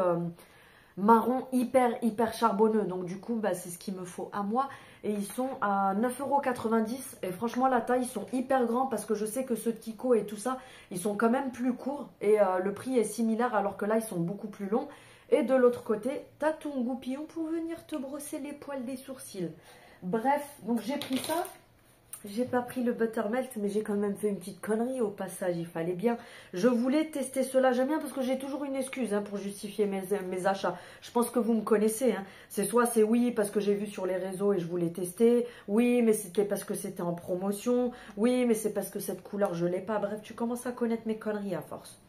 marron hyper charbonneux. Donc, du coup, c'est ce qu'il me faut à moi. Et ils sont à 9,90 €. Et franchement, la taille, ils sont hyper grands parce que je sais que ce Tico et tout ça, ils sont quand même plus courts. Et le prix est similaire alors que là, ils sont beaucoup plus longs. Et de l'autre côté, tu as ton goupillon pour venir te brosser les poils des sourcils. Bref, donc j'ai pris ça. J'ai pas pris le Buttermelt, mais j'ai quand même fait une petite connerie au passage, il fallait bien. Je voulais tester cela, j'aime bien parce que j'ai toujours une excuse pour justifier mes achats. Je pense que vous me connaissez. C'est soit c'est oui parce que j'ai vu sur les réseaux et je voulais tester. Oui, mais c'était parce que c'était en promotion. Oui, mais c'est parce que cette couleur, je l'ai pas. Bref, tu commences à connaître mes conneries à force.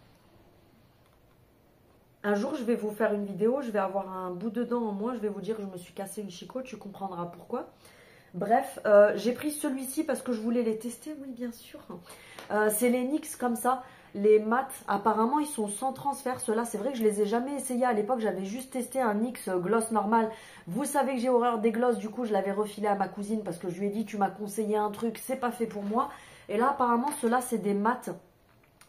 Un jour, je vais vous faire une vidéo, je vais avoir un bout de dent en moins, je vais vous dire que je me suis cassé une chicot, tu comprendras pourquoi. Bref, j'ai pris celui-ci parce que je voulais les tester, oui bien sûr. C'est les NYX comme ça, les mat. Apparemment ils sont sans transfert, ceux-là c'est vrai que je les ai jamais essayés à l'époque, j'avais juste testé un NYX gloss normal. Vous savez que j'ai horreur des gloss, du coup je l'avais refilé à ma cousine parce que je lui ai dit tu m'as conseillé un truc, c'est pas fait pour moi. Et là apparemment ceux-là c'est des mat.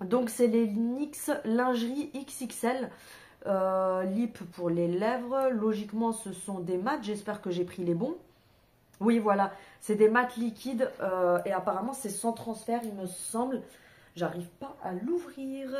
Donc c'est les NYX lingerie XXL. Lip pour les lèvres, logiquement ce sont des mats, j'espère que j'ai pris les bons. Oui, voilà, c'est des mats liquides et apparemment c'est sans transfert, il me semble. J'arrive pas à l'ouvrir.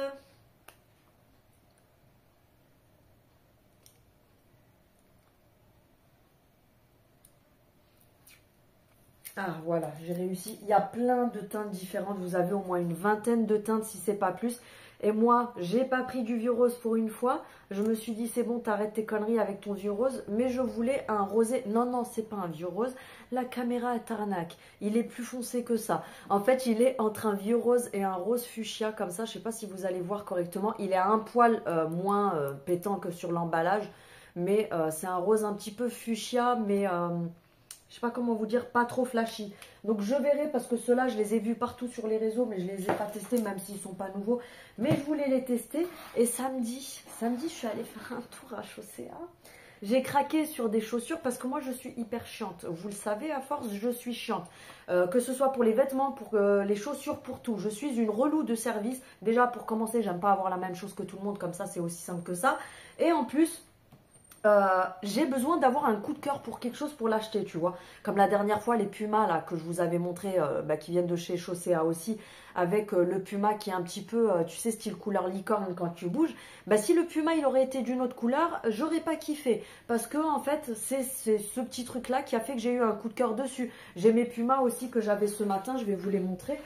Ah, voilà, j'ai réussi. Il y a plein de teintes différentes. Vous avez au moins une vingtaine de teintes si c'est pas plus. Et moi, j'ai pas pris du vieux rose pour une fois. Je me suis dit, c'est bon, t'arrêtes tes conneries avec ton vieux rose. Mais je voulais un rosé. Non, non, c'est pas un vieux rose. La caméra est arnaque. Il est plus foncé que ça. En fait, il est entre un vieux rose et un rose fuchsia. Comme ça, je sais pas si vous allez voir correctement. Il est un poil moins pétant que sur l'emballage. Mais c'est un rose un petit peu fuchsia. Mais je sais pas comment vous dire, pas trop flashy. Donc je verrai parce que ceux-là, je les ai vus partout sur les réseaux, mais je les ai pas testés, même s'ils sont pas nouveaux. Mais je voulais les tester. Et samedi, je suis allée faire un tour à Chaussea. J'ai craqué sur des chaussures parce que moi je suis hyper chiante. Vous le savez, à force, je suis chiante. Que ce soit pour les vêtements, pour les chaussures, pour tout. Je suis une relou de service. Déjà, pour commencer, j'aime pas avoir la même chose que tout le monde, comme ça, c'est aussi simple que ça. Et en plus, j'ai besoin d'avoir un coup de cœur pour quelque chose pour l'acheter, tu vois. Comme la dernière fois, les Pumas là que je vous avais montré, qui viennent de chez Chaussea aussi, avec le Puma qui est un petit peu, tu sais, style couleur licorne quand tu bouges. Bah, si le Puma il aurait été d'une autre couleur, j'aurais pas kiffé. Parce que en fait, c'est ce petit truc là qui a fait que j'ai eu un coup de cœur dessus. J'ai mes Pumas aussi que j'avais ce matin, je vais vous les montrer.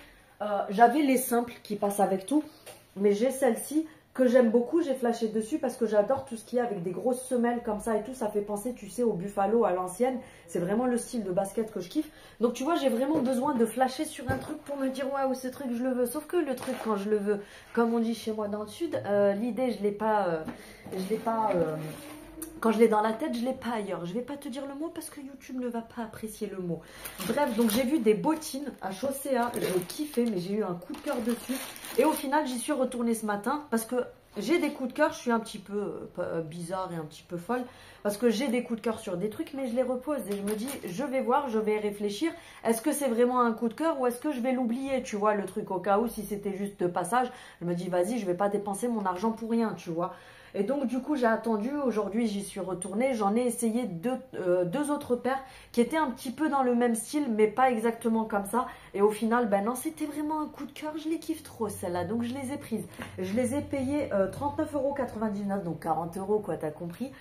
J'avais les simples qui passent avec tout, mais j'ai celle-ci que j'aime beaucoup, j'ai flashé dessus parce que j'adore tout ce qui est avec des grosses semelles comme ça et tout, ça fait penser, tu sais, au Buffalo à l'ancienne, c'est vraiment le style de basket que je kiffe. Donc tu vois, j'ai vraiment besoin de flasher sur un truc pour me dire waouh, ce truc je le veux, sauf que le truc quand je le veux, comme on dit chez moi dans le sud, l'idée je l'ai pas, quand je l'ai dans la tête, je ne l'ai pas ailleurs. Je ne vais pas te dire le mot parce que YouTube ne va pas apprécier le mot. Bref, donc j'ai vu des bottines à Chaussea. J'ai kiffé, mais j'ai eu un coup de cœur dessus. Et au final, j'y suis retournée ce matin parce que j'ai des coups de cœur. Je suis un petit peu bizarre et un petit peu folle parce que j'ai des coups de cœur sur des trucs, mais je les repose. Et je me dis, je vais voir, je vais réfléchir. Est-ce que c'est vraiment un coup de cœur ou est-ce que je vais l'oublier, tu vois, le truc au cas où, si c'était juste de passage. Je me dis, vas-y, je ne vais pas dépenser mon argent pour rien, tu vois. Et donc du coup j'ai attendu, aujourd'hui j'y suis retournée, j'en ai essayé deux autres paires qui étaient un petit peu dans le même style mais pas exactement comme ça. Et au final, ben non, c'était vraiment un coup de cœur, je les kiffe trop celles-là, donc je les ai prises. Je les ai payées 39,99 €, donc 40 € quoi, t'as compris.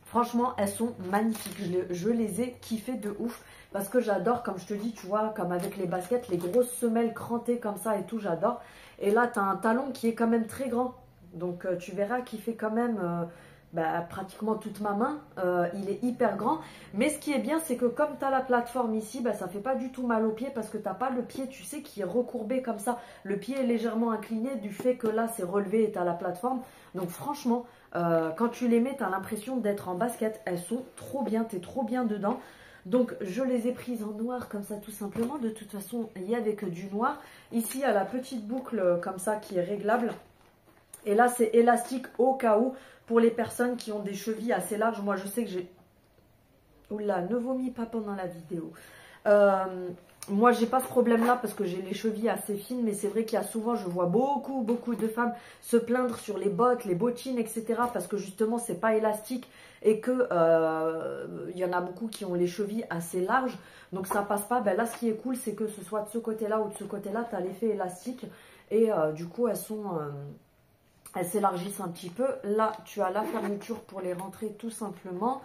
Franchement, elles sont magnifiques, je les ai kiffées de ouf. Parce que j'adore, comme je te dis, tu vois, comme avec les baskets, les grosses semelles crantées comme ça et tout, j'adore. Et là, tu as un talon qui est quand même très grand. Donc tu verras qu'il fait quand même pratiquement toute ma main. Il est hyper grand. Mais ce qui est bien, c'est que comme tu as la plateforme ici, ça ne fait pas du tout mal au pied parce que tu n'as pas le pied, tu sais, qui est recourbé comme ça. Le pied est légèrement incliné du fait que là, c'est relevé et tu as la plateforme. Donc franchement, quand tu les mets, tu as l'impression d'être en basket. Elles sont trop bien, tu es trop bien dedans. Donc je les ai prises en noir comme ça tout simplement. De toute façon, il n'y avait que du noir. Ici, il y a la petite boucle comme ça qui est réglable. Et là, c'est élastique au cas où pour les personnes qui ont des chevilles assez larges. Moi, je sais que j'ai... Oula, ne vomis pas pendant la vidéo. Moi, j'ai pas ce problème-là parce que j'ai les chevilles assez fines. Mais c'est vrai qu'il y a souvent, je vois beaucoup de femmes se plaindre sur les bottes, les bottines, etc. Parce que justement, c'est pas élastique et que y en a beaucoup qui ont les chevilles assez larges. Donc, ça passe pas. Ben là, ce qui est cool, c'est que ce soit de ce côté-là ou de ce côté-là, tu as l'effet élastique. Et du coup, elles sont... elles s'élargissent un petit peu. Là, tu as la fermeture pour les rentrer tout simplement.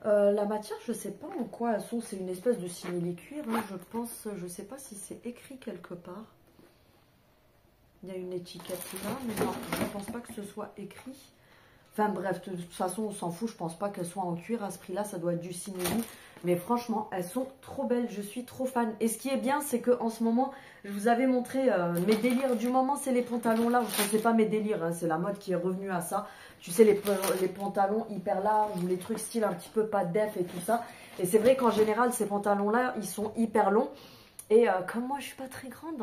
La matière, je ne sais pas en quoi elles sont. C'est une espèce de simili-cuir, hein, je pense. Je ne sais pas si c'est écrit quelque part. Il y a une étiquette là, mais non, je ne pense pas que ce soit écrit. Enfin bref, de toute façon, on s'en fout. Je ne pense pas qu'elles soient en cuir à ce prix-là. Ça doit être du simili. Mais franchement, elles sont trop belles. Je suis trop fan. Et ce qui est bien, c'est qu'en ce moment, je vous avais montré mes délires du moment. C'est les pantalons là. Enfin, c'est pas mes délires. Hein, c'est la mode qui est revenue à ça. Tu sais, les pantalons hyper larges ou les trucs style un petit peu pas def et tout ça. Et c'est vrai qu'en général, ces pantalons-là, ils sont hyper longs. Et comme moi, je suis pas très grande.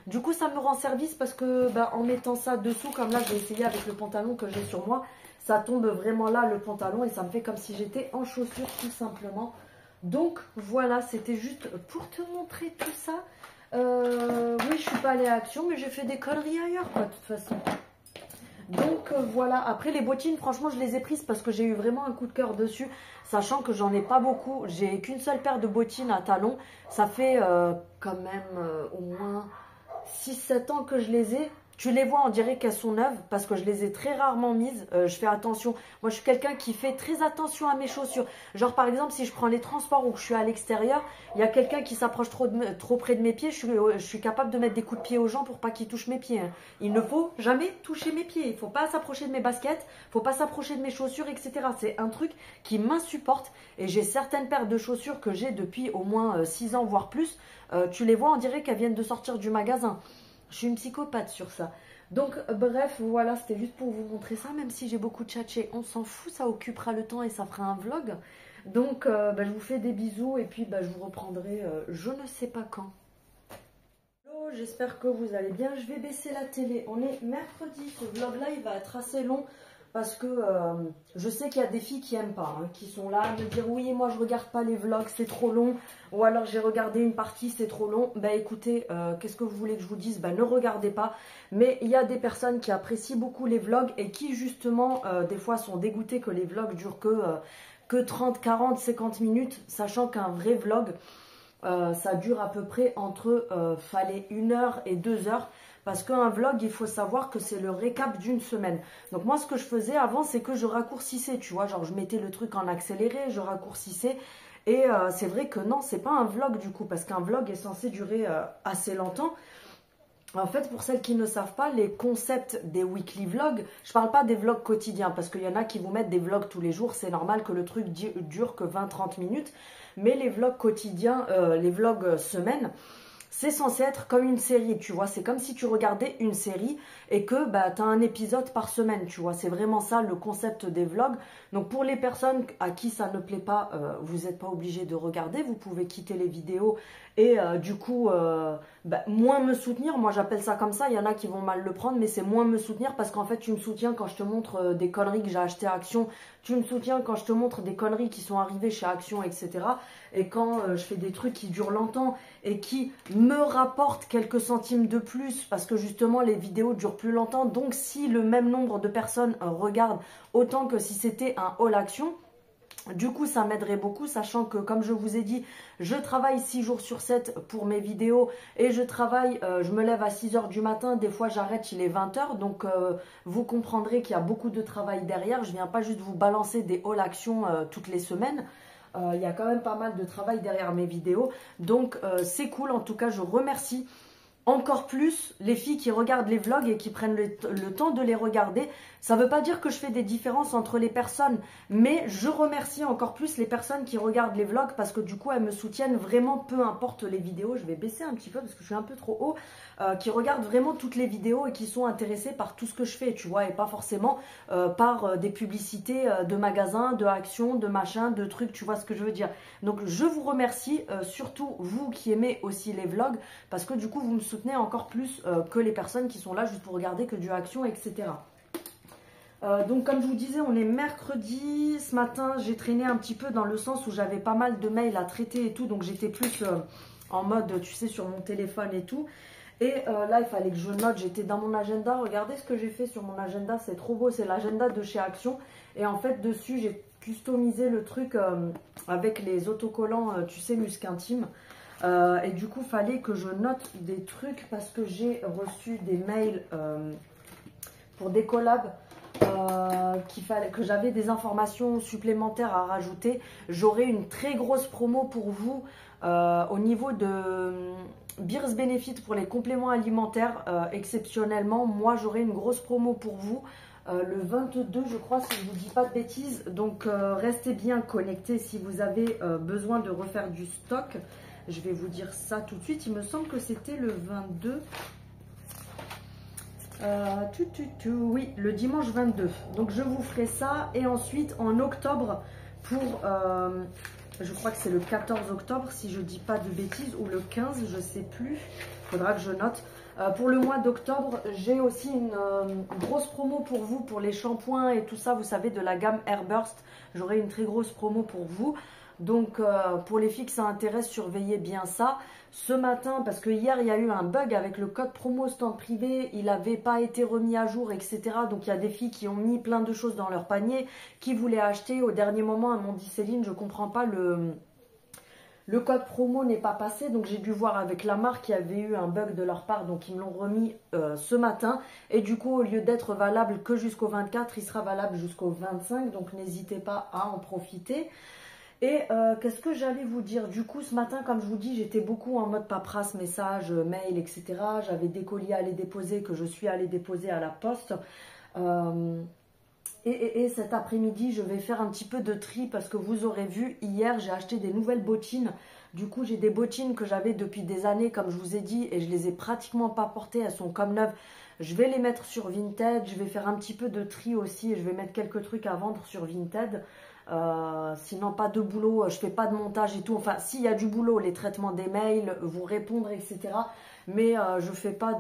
Du coup, ça me rend service parce que en mettant ça dessous, comme là, j'ai essayé avec le pantalon que j'ai sur moi. Ça tombe vraiment là, le pantalon. Et ça me fait comme si j'étais en chaussures, tout simplement. Donc voilà, c'était juste pour te montrer tout ça. Oui, je suis pas allée à Action, mais j'ai fait des conneries ailleurs, quoi, de toute façon. Donc voilà, après les bottines, franchement, je les ai prises parce que j'ai eu vraiment un coup de cœur dessus. Sachant que j'en ai pas beaucoup. J'ai qu'une seule paire de bottines à talons. Ça fait quand même au moins 6-7 ans que je les ai. Tu les vois, on dirait qu'elles sont neuves parce que je les ai très rarement mises. Je fais attention. Moi, je suis quelqu'un qui fait très attention à mes chaussures. Genre, par exemple, si je prends les transports ou que je suis à l'extérieur, il y a quelqu'un qui s'approche trop près de mes pieds. Je suis capable de mettre des coups de pied aux gens pour pas qu'ils touchent mes pieds. Hein. Il ne faut jamais toucher mes pieds. Il ne faut pas s'approcher de mes baskets. Il ne faut pas s'approcher de mes chaussures, etc. C'est un truc qui m'insupporte. Et j'ai certaines paires de chaussures que j'ai depuis au moins 6 ans, voire plus. Tu les vois, on dirait qu'elles viennent de sortir du magasin. Je suis une psychopathe sur ça. Donc, bref, voilà, c'était juste pour vous montrer ça. Même si j'ai beaucoup tchatché, on s'en fout, ça occupera le temps et ça fera un vlog. Donc, je vous fais des bisous et puis je vous reprendrai je ne sais pas quand. Hello, j'espère que vous allez bien. Je vais baisser la télé. On est mercredi, ce vlog-là, il va être assez long. parce que je sais qu'il y a des filles qui n'aiment pas, hein, qui sont là à me dire oui, moi je regarde pas les vlogs, c'est trop long, ou alors j'ai regardé une partie, c'est trop long. Ben écoutez, qu'est-ce que vous voulez que je vous dise? Ben ne regardez pas. Mais il y a des personnes qui apprécient beaucoup les vlogs et qui justement des fois sont dégoûtées que les vlogs durent que 30, 40, 50 minutes, sachant qu'un vrai vlog, ça dure à peu près entre fallait 1 heure et 2 heures. Parce qu'un vlog, il faut savoir que c'est le récap d'une semaine. Donc moi, ce que je faisais avant, c'est que je raccourcissais, tu vois. Genre, je mettais le truc en accéléré, je raccourcissais. Et c'est vrai que non, c'est pas un vlog du coup. Parce qu'un vlog est censé durer assez longtemps. En fait, pour celles qui ne savent pas, les concepts des weekly vlogs, je parle pas des vlogs quotidiens. Parce qu'il y en a qui vous mettent des vlogs tous les jours. C'est normal que le truc dure que 20-30 minutes. Mais les vlogs quotidiens, les vlogs semaines... c'est censé être comme une série, tu vois. C'est comme si tu regardais une série et que bah, tu as un épisode par semaine, tu vois. C'est vraiment ça le concept des vlogs. Donc pour les personnes à qui ça ne plaît pas, vous n'êtes pas obligé de regarder. Vous pouvez quitter les vidéos et du coup, bah, moins me soutenir. Moi j'appelle ça comme ça. Il y en a qui vont mal le prendre, mais c'est moins me soutenir parce qu'en fait tu me soutiens quand je te montre des conneries que j'ai achetées à Action. Tu me soutiens quand je te montre des conneries qui sont arrivées chez Action, etc. Et quand je fais des trucs qui durent longtemps et qui me rapportent quelques centimes de plus parce que justement les vidéos durent plus longtemps. Donc si le même nombre de personnes regardent autant que si c'était un haul Action, du coup, ça m'aiderait beaucoup, sachant que, comme je vous ai dit, je travaille 6 jours sur 7 pour mes vidéos et je travaille, je me lève à 6 heures du matin, des fois j'arrête, il est 20 heures, donc vous comprendrez qu'il y a beaucoup de travail derrière. Je ne viens pas juste vous balancer des haul Action toutes les semaines. Il y a quand même pas mal de travail derrière mes vidéos, donc c'est cool. En tout cas, je remercie encore plus les filles qui regardent les vlogs et qui prennent le temps de les regarder. Ça ne veut pas dire que je fais des différences entre les personnes, mais je remercie encore plus les personnes qui regardent les vlogs parce que du coup, elles me soutiennent vraiment, peu importe les vidéos. Je vais baisser un petit peu parce que je suis un peu trop haut. Qui regardent vraiment toutes les vidéos et qui sont intéressés par tout ce que je fais, tu vois, et pas forcément par des publicités de magasins, de actions, de machins, de trucs, tu vois ce que je veux dire. Donc, je vous remercie, surtout vous qui aimez aussi les vlogs, parce que du coup, vous me soutenez encore plus que les personnes qui sont là juste pour regarder que du action, etc. Donc comme je vous disais, on est mercredi. Ce matin, j'ai traîné un petit peu dans le sens où j'avais pas mal de mails à traiter et tout. Donc j'étais plus en mode, tu sais, sur mon téléphone et tout. Et là, il fallait que je note. J'étais dans mon agenda. Regardez ce que j'ai fait sur mon agenda. C'est trop beau. C'est l'agenda de chez Action. Et en fait, dessus, j'ai customisé le truc avec les autocollants, tu sais, Musc Intime. Et du coup, il fallait que je note des trucs parce que j'ai reçu des mails pour des collabs. Que j'avais des informations supplémentaires à rajouter. J'aurai une très grosse promo pour vous au niveau de Beers Benefit pour les compléments alimentaires. Exceptionnellement, moi j'aurai une grosse promo pour vous le 22, je crois, si je ne vous dis pas de bêtises. Donc restez bien connectés si vous avez besoin de refaire du stock. Je vais vous dire ça tout de suite. Il me semble que c'était le 22. Oui, le dimanche 22. Donc je vous ferai ça. Et ensuite en octobre pour je crois que c'est le 14 octobre si je dis pas de bêtises, ou le 15, je sais plus, il faudra que je note. Pour le mois d'octobre, j'ai aussi une grosse promo pour vous, pour les shampoings et tout ça, vous savez, de la gamme Airburst. J'aurai une très grosse promo pour vous. Donc pour les filles que ça intéresse, surveillez bien ça. Ce matin, parce que hier il y a eu un bug avec le code promo stand privé, il n'avait pas été remis à jour, etc. Donc il y a des filles qui ont mis plein de choses dans leur panier, qui voulaient acheter. Au dernier moment, elles m'ont dit Céline, je ne comprends pas, le code promo n'est pas passé. Donc j'ai dû voir avec la marque qu'il y avait eu un bug de leur part. Donc ils me l'ont remis ce matin. Et du coup, au lieu d'être valable que jusqu'au 24, il sera valable jusqu'au 25. Donc n'hésitez pas à en profiter. Et qu'est-ce que j'allais vous dire? Du coup, ce matin, comme je vous dis, j'étais beaucoup en mode paperasse, messages, mail, etc. J'avais des colis à aller déposer que je suis allée déposer à la poste. Et cet après-midi, je vais faire un petit peu de tri parce que vous aurez vu, hier, j'ai acheté des nouvelles bottines. Du coup, j'ai des bottines que j'avais depuis des années, comme je vous ai dit, et je les ai pratiquement pas portées. Elles sont comme neuves. Je vais les mettre sur Vinted. Je vais faire un petit peu de tri aussi et je vais mettre quelques trucs à vendre sur Vinted. Sinon pas de boulot, je fais pas de montage et tout, enfin s'il y a du boulot, les traitements des mails, vous répondre, etc. Mais je fais pas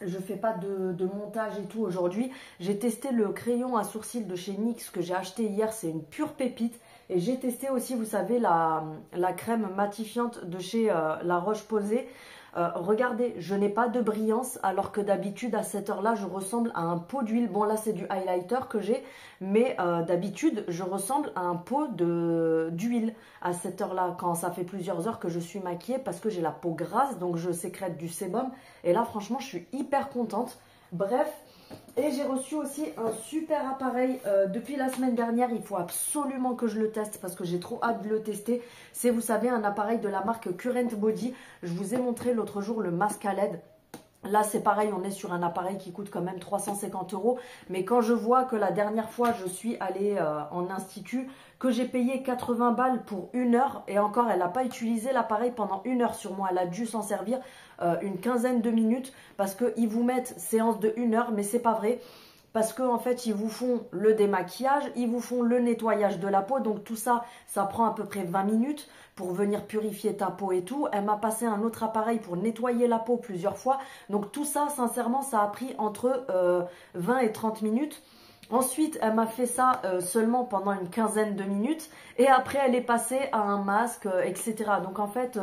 je fais pas de montage et tout aujourd'hui. J'ai testé le crayon à sourcils de chez NYX que j'ai acheté hier, c'est une pure pépite. Et j'ai testé aussi, vous savez, la crème matifiante de chez La Roche-Posay. Regardez, je n'ai pas de brillance alors que d'habitude à cette heure-là, je ressemble à un pot d'huile. Bon là, c'est du highlighter que j'ai, mais d'habitude, je ressemble à un pot d'huile à cette heure-là quand ça fait plusieurs heures que je suis maquillée parce que j'ai la peau grasse, donc je sécrète du sébum. Et là, franchement, je suis hyper contente. Bref, et j'ai reçu aussi un super appareil depuis la semaine dernière. Il faut absolument que je le teste parce que j'ai trop hâte de le tester. C'est, vous savez, un appareil de la marque Current Body. Je vous ai montré l'autre jour le masque à LED. Là, c'est pareil, on est sur un appareil qui coûte quand même 350 €. Mais quand je vois que la dernière fois, je suis allée en institut, que j'ai payé 80 balles pour 1 heure, et encore, elle n'a pas utilisé l'appareil pendant 1 heure sur moi. Elle a dû s'en servir une quinzaine de minutes parce qu'ils vous mettent séance de 1 heure, mais c'est pas vrai. Parce qu'en fait, ils vous font le démaquillage, ils vous font le nettoyage de la peau. Donc tout ça, ça prend à peu près 20 minutes pour venir purifier ta peau et tout. Elle m'a passé un autre appareil pour nettoyer la peau plusieurs fois. Donc tout ça, sincèrement, ça a pris entre 20 et 30 minutes. Ensuite, elle m'a fait ça seulement pendant une quinzaine de minutes. Et après, elle est passée à un masque, etc. Donc en fait,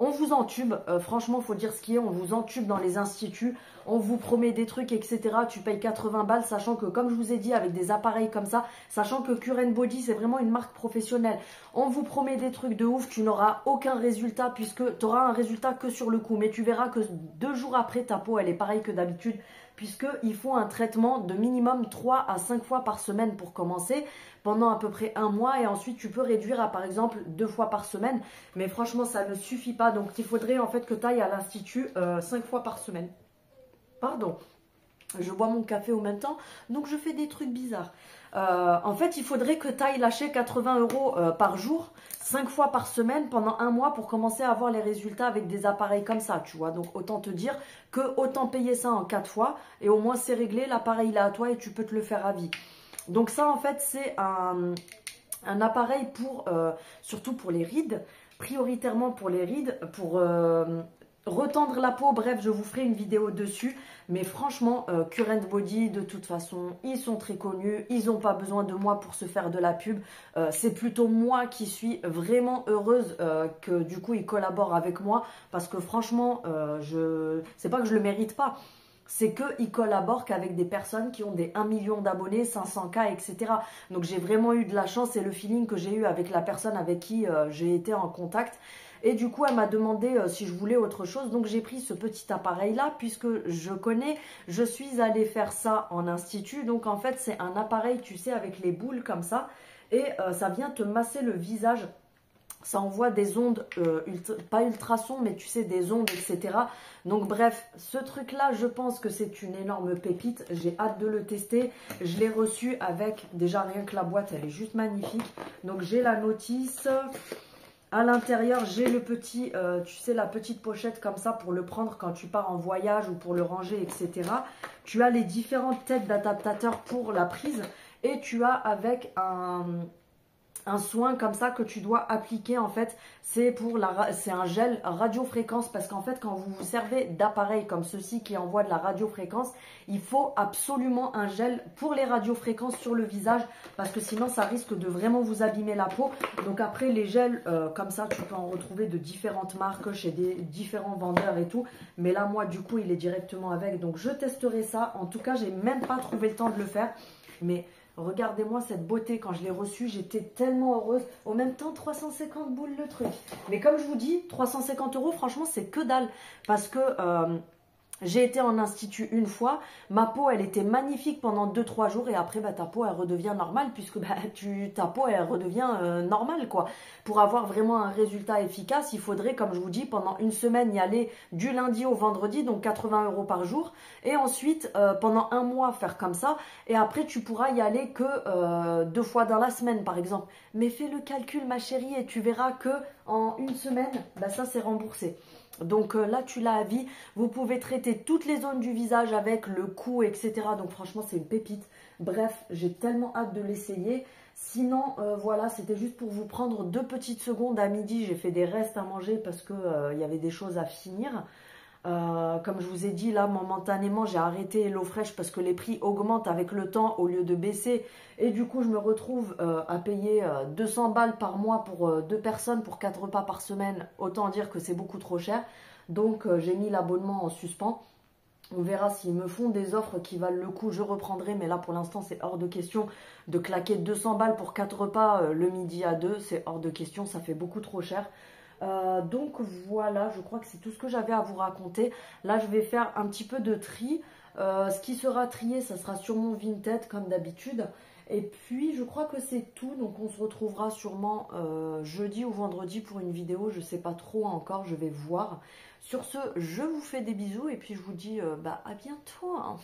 on vous entube. Franchement, il faut dire ce qui est. On vous entube dans les instituts. On vous promet des trucs, etc. Tu payes 80 balles, sachant que, comme je vous ai dit, avec des appareils comme ça, sachant que Current Body, c'est vraiment une marque professionnelle. On vous promet des trucs de ouf. Tu n'auras aucun résultat puisque tu auras un résultat que sur le coup. Mais tu verras que 2 jours après, ta peau, elle est pareille que d'habitude, puisqu'il faut un traitement de minimum 3 à 5 fois par semaine pour commencer, pendant à peu près 1 mois, et ensuite tu peux réduire à par exemple 2 fois par semaine, mais franchement ça ne suffit pas, donc il faudrait en fait que tu ailles à l'institut 5 fois par semaine. Pardon, je bois mon café en même temps, donc je fais des trucs bizarres. En fait, il faudrait que tu ailles lâcher 80 € par jour, 5 fois par semaine, pendant 1 mois pour commencer à avoir les résultats avec des appareils comme ça, tu vois. Donc, autant te dire que autant payer ça en 4 fois et au moins c'est réglé, l'appareil là à toi et tu peux te le faire à vie. Donc ça, en fait, c'est un appareil pour, surtout pour les rides, prioritairement pour les rides, pour retendre la peau. Bref, je vous ferai une vidéo dessus. Mais franchement, Current Body, de toute façon, ils sont très connus. Ils n'ont pas besoin de moi pour se faire de la pub. C'est plutôt moi qui suis vraiment heureuse que du coup, ils collaborent avec moi. Parce que franchement, c'est pas que je le mérite pas. C'est qu'ils collaborent qu'avec des personnes qui ont des 1 million d'abonnés, 500K, etc. Donc j'ai vraiment eu de la chance et le feeling que j'ai eu avec la personne avec qui j'ai été en contact. Et du coup, elle m'a demandé si je voulais autre chose. Donc, j'ai pris ce petit appareil-là puisque je connais. Je suis allée faire ça en institut. Donc, en fait, c'est un appareil, tu sais, avec les boules comme ça. Et ça vient te masser le visage. Ça envoie des ondes, pas ultrasons, mais tu sais, des ondes, etc. Donc, bref, ce truc-là, je pense que c'est une énorme pépite. J'ai hâte de le tester. Je l'ai reçu avec, déjà, rien que la boîte, elle est juste magnifique. Donc, j'ai la notice. À l'intérieur, j'ai le petit, tu sais, la petite pochette comme ça pour le prendre quand tu pars en voyage ou pour le ranger, etc. Tu as les différentes têtes d'adaptateurs pour la prise et tu as avec un soin comme ça que tu dois appliquer en fait, c'est un gel radiofréquence parce qu'en fait quand vous vous servez d'appareils comme ceci qui envoie de la radiofréquence, il faut absolument un gel pour les radiofréquences sur le visage parce que sinon ça risque de vraiment vous abîmer la peau. Donc après les gels comme ça tu peux en retrouver de différentes marques chez des différents vendeurs et tout, mais là moi du coup il est directement avec, donc je testerai ça. En tout cas j'ai même pas trouvé le temps de le faire, mais regardez-moi cette beauté, quand je l'ai reçue, j'étais tellement heureuse. En même temps, 350 boules le truc. Mais comme je vous dis, 350 €, franchement, c'est que dalle. Parce que j'ai été en institut une fois, ma peau elle était magnifique pendant 2-3 jours et après ta peau elle redevient normale puisque ta peau elle redevient normale quoi. Pour avoir vraiment un résultat efficace, il faudrait comme je vous dis pendant une semaine y aller du lundi au vendredi, donc 80 € par jour, et ensuite pendant 1 mois faire comme ça et après tu pourras y aller que 2 fois dans la semaine par exemple. Mais fais le calcul ma chérie et tu verras que en une semaine ça c'est remboursé. Donc là tu l'as à vie, vous pouvez traiter toutes les zones du visage avec le cou, etc. Donc franchement c'est une pépite. Bref, j'ai tellement hâte de l'essayer. Sinon voilà, c'était juste pour vous prendre 2 petites secondes à midi. J'ai fait des restes à manger parce que y avait des choses à finir. Comme je vous ai dit, là, momentanément, j'ai arrêté HelloFresh parce que les prix augmentent avec le temps au lieu de baisser. Et du coup, je me retrouve à payer 200 balles par mois pour 2 personnes, pour 4 repas par semaine. Autant dire que c'est beaucoup trop cher. Donc, j'ai mis l'abonnement en suspens. On verra s'ils me font des offres qui valent le coup, je reprendrai. Mais là, pour l'instant, c'est hors de question de claquer 200 balles pour 4 repas le midi à 2. C'est hors de question, ça fait beaucoup trop cher. Donc voilà, je crois que c'est tout ce que j'avais à vous raconter. Là, je vais faire un petit peu de tri. Ce qui sera trié, ça sera sûrement Vinted comme d'habitude. Et puis, je crois que c'est tout. Donc, on se retrouvera sûrement jeudi ou vendredi pour une vidéo. Je ne sais pas trop encore, je vais voir. Sur ce, je vous fais des bisous et puis je vous dis à bientôt, hein.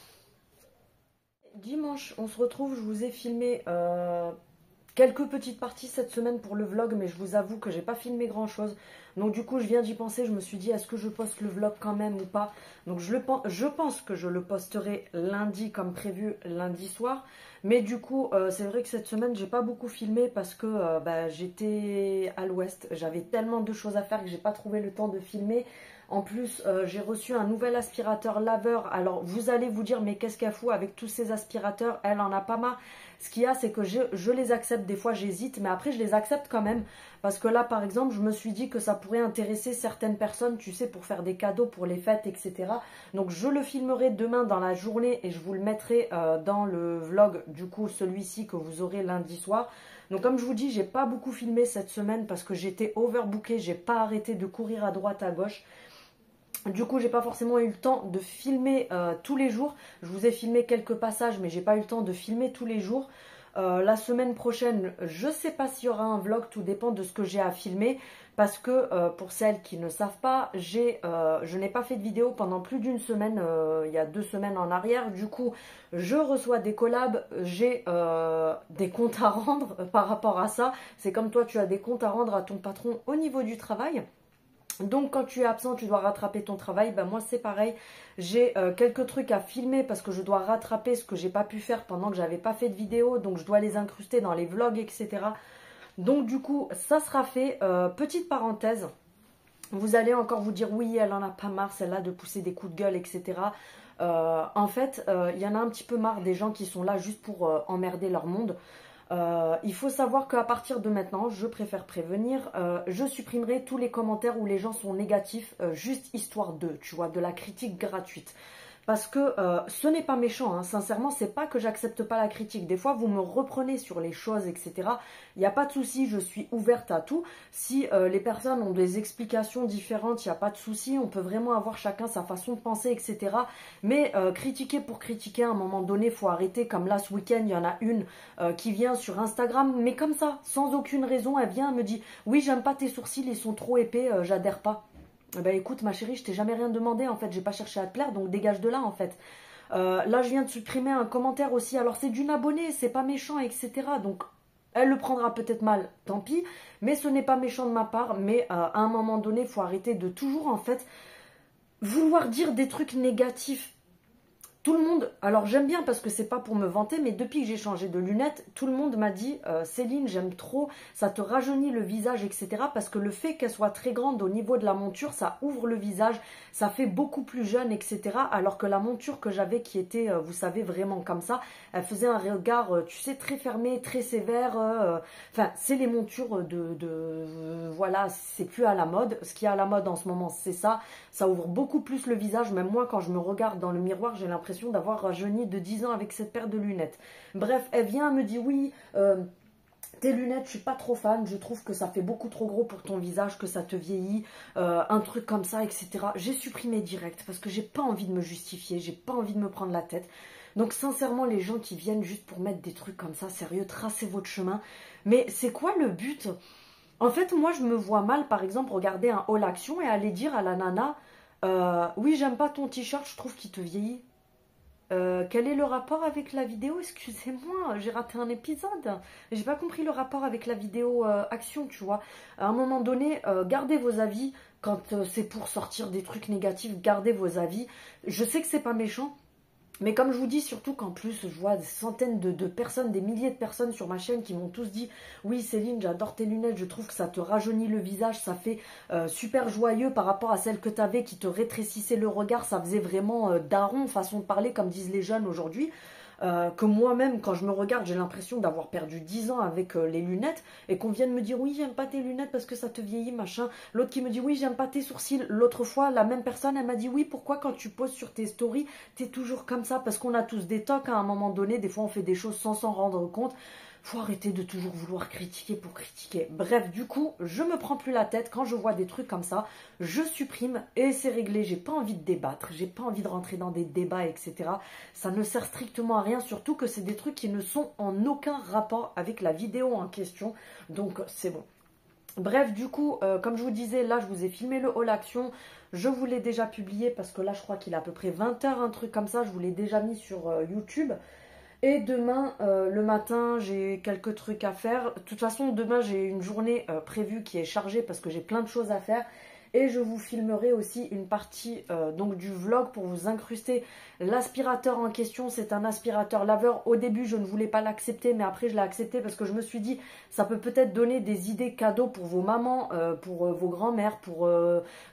Dimanche, on se retrouve. Je vous ai filmé quelques petites parties cette semaine pour le vlog, mais je vous avoue que j'ai pas filmé grand chose. Donc du coup, je viens d'y penser, je me suis dit, est-ce que je poste le vlog quand même ou pas? Donc je pense que je le posterai lundi comme prévu, lundi soir. Mais du coup, c'est vrai que cette semaine, j'ai pas beaucoup filmé parce que j'étais à l'ouest. J'avais tellement de choses à faire que j'ai pas trouvé le temps de filmer. En plus, j'ai reçu un nouvel aspirateur laveur. Alors, vous allez vous dire, mais qu'est-ce qu'elle fout avec tous ces aspirateurs? Elle en a pas marre. Ce qu'il y a, c'est que je les accepte. Des fois, j'hésite, mais après, je les accepte quand même. Parce que là, par exemple, je me suis dit que ça pourrait intéresser certaines personnes, tu sais, pour faire des cadeaux pour les fêtes, etc. Donc, je le filmerai demain dans la journée et je vous le mettrai dans le vlog, du coup, celui-ci que vous aurez lundi soir. Donc, comme je vous dis, j'ai pas beaucoup filmé cette semaine parce que j'étais overbookée. J'ai pas arrêté de courir à droite, à gauche. Du coup, j'ai pas forcément eu le temps de filmer tous les jours. Je vous ai filmé quelques passages, mais j'ai pas eu le temps de filmer tous les jours. La semaine prochaine, je sais pas s'il y aura un vlog, tout dépend de ce que j'ai à filmer. Parce que pour celles qui ne savent pas, je n'ai pas fait de vidéo pendant plus d'une semaine, il y a 2 semaines en arrière. Du coup, je reçois des collabs, j'ai des comptes à rendre par rapport à ça. C'est comme toi, tu as des comptes à rendre à ton patron au niveau du travail. Donc quand tu es absent, tu dois rattraper ton travail. Ben moi c'est pareil, j'ai quelques trucs à filmer parce que je dois rattraper ce que j'ai pas pu faire pendant que j'avais pas fait de vidéo. Donc je dois les incruster dans les vlogs, etc. Donc du coup ça sera fait. Petite parenthèse, vous allez encore vous dire oui elle en a pas marre celle-là de pousser des coups de gueule, etc. En fait il y en a un petit peu marre des gens qui sont là juste pour emmerder leur monde. Il faut savoir qu'à partir de maintenant, je préfère prévenir, je supprimerai tous les commentaires où les gens sont négatifs, juste histoire de, tu vois, de la critique gratuite. Parce que ce n'est pas méchant, hein. Sincèrement, c'est pas que j'accepte pas la critique. Des fois, vous me reprenez sur les choses, etc. Il n'y a pas de souci, je suis ouverte à tout. Si les personnes ont des explications différentes, il n'y a pas de souci. On peut vraiment avoir chacun sa façon de penser, etc. Mais critiquer pour critiquer, à un moment donné, il faut arrêter. Comme là, ce week-end, il y en a une qui vient sur Instagram, mais comme ça, sans aucune raison, elle vient, elle me dit « Oui, j'aime pas tes sourcils, ils sont trop épais, j'adhère pas. » Ben écoute ma chérie, je t'ai jamais rien demandé en fait, j'ai pas cherché à te plaire, donc dégage de là en fait. Là je viens de supprimer un commentaire aussi, alors c'est d'une abonnée, c'est pas méchant, etc. Donc elle le prendra peut-être mal, tant pis, mais ce n'est pas méchant de ma part, mais à un moment donné, il faut arrêter de toujours en fait vouloir dire des trucs négatifs. Tout le monde, alors j'aime bien parce que c'est pas pour me vanter, mais depuis que j'ai changé de lunettes, tout le monde m'a dit Céline, j'aime trop, ça te rajeunit le visage, etc. Parce que le fait qu'elle soit très grande au niveau de la monture, ça ouvre le visage, ça fait beaucoup plus jeune, etc. Alors que la monture que j'avais qui était, vous savez, vraiment comme ça, elle faisait un regard, tu sais, très fermé, très sévère. Enfin, c'est les montures voilà, c'est plus à la mode. Ce qui est à la mode en ce moment, c'est ça. Ça ouvre beaucoup plus le visage. Même moi, quand je me regarde dans le miroir, j'ai l'impression d'avoir rajeuni de 10 ans avec cette paire de lunettes. Bref, elle vient, elle me dit oui, tes lunettes, je suis pas trop fan, je trouve que ça fait beaucoup trop gros pour ton visage, que ça te vieillit, un truc comme ça, etc. J'ai supprimé direct parce que j'ai pas envie de me justifier, j'ai pas envie de me prendre la tête. Donc sincèrement, les gens qui viennent juste pour mettre des trucs comme ça, sérieux, tracez votre chemin. Mais c'est quoi le but? En fait, moi, je me vois mal, par exemple, regarder un haul action et aller dire à la nana, oui, j'aime pas ton t-shirt, je trouve qu'il te vieillit. Quel est le rapport avec la vidéo? Excusez-moi, j'ai raté un épisode. J'ai pas compris le rapport avec la vidéo action, tu vois. À un moment donné, gardez vos avis. Quand c'est pour sortir des trucs négatifs, gardez vos avis. Je sais que c'est pas méchant, Mais comme je vous dis, surtout qu'en plus, je vois des centaines de personnes, des milliers de personnes sur ma chaîne qui m'ont tous dit « Oui Céline, j'adore tes lunettes, je trouve que ça te rajeunit le visage, ça fait super joyeux par rapport à celles que tu avais qui te rétrécissaient le regard, ça faisait vraiment daron, façon de parler, comme disent les jeunes aujourd'hui. » Que moi-même, quand je me regarde, j'ai l'impression d'avoir perdu 10 ans avec les lunettes et qu'on vienne me dire oui, j'aime pas tes lunettes parce que ça te vieillit, machin. L'autre qui me dit oui, j'aime pas tes sourcils. L'autre fois, la même personne, elle m'a dit oui, pourquoi quand tu poses sur tes stories, t'es toujours comme ça? Parce qu'on a tous des tocs à un moment donné, des fois on fait des choses sans s'en rendre compte. Faut arrêter de toujours vouloir critiquer pour critiquer. Bref, du coup, je me prends plus la tête quand je vois des trucs comme ça. Je supprime et c'est réglé. J'ai pas envie de débattre, j'ai pas envie de rentrer dans des débats, etc. Ça ne sert strictement à rien, surtout que c'est des trucs qui ne sont en aucun rapport avec la vidéo en question. Donc, c'est bon. Bref, du coup, comme je vous disais, là, je vous ai filmé le haul action. Je vous l'ai déjà publié parce que là, je crois qu'il est à peu près 20 h, un truc comme ça. Je vous l'ai déjà mis sur YouTube. Et demain, le matin, j'ai quelques trucs à faire. De toute façon, demain, j'ai une journée prévue qui est chargée parce que j'ai plein de choses à faire. Et je vous filmerai aussi une partie donc du vlog pour vous incruster l'aspirateur en question. C'est un aspirateur laveur. Au début, je ne voulais pas l'accepter, mais après, je l'ai accepté parce que je me suis dit, ça peut peut-être donner des idées cadeaux pour vos mamans, pour vos grands-mères, pour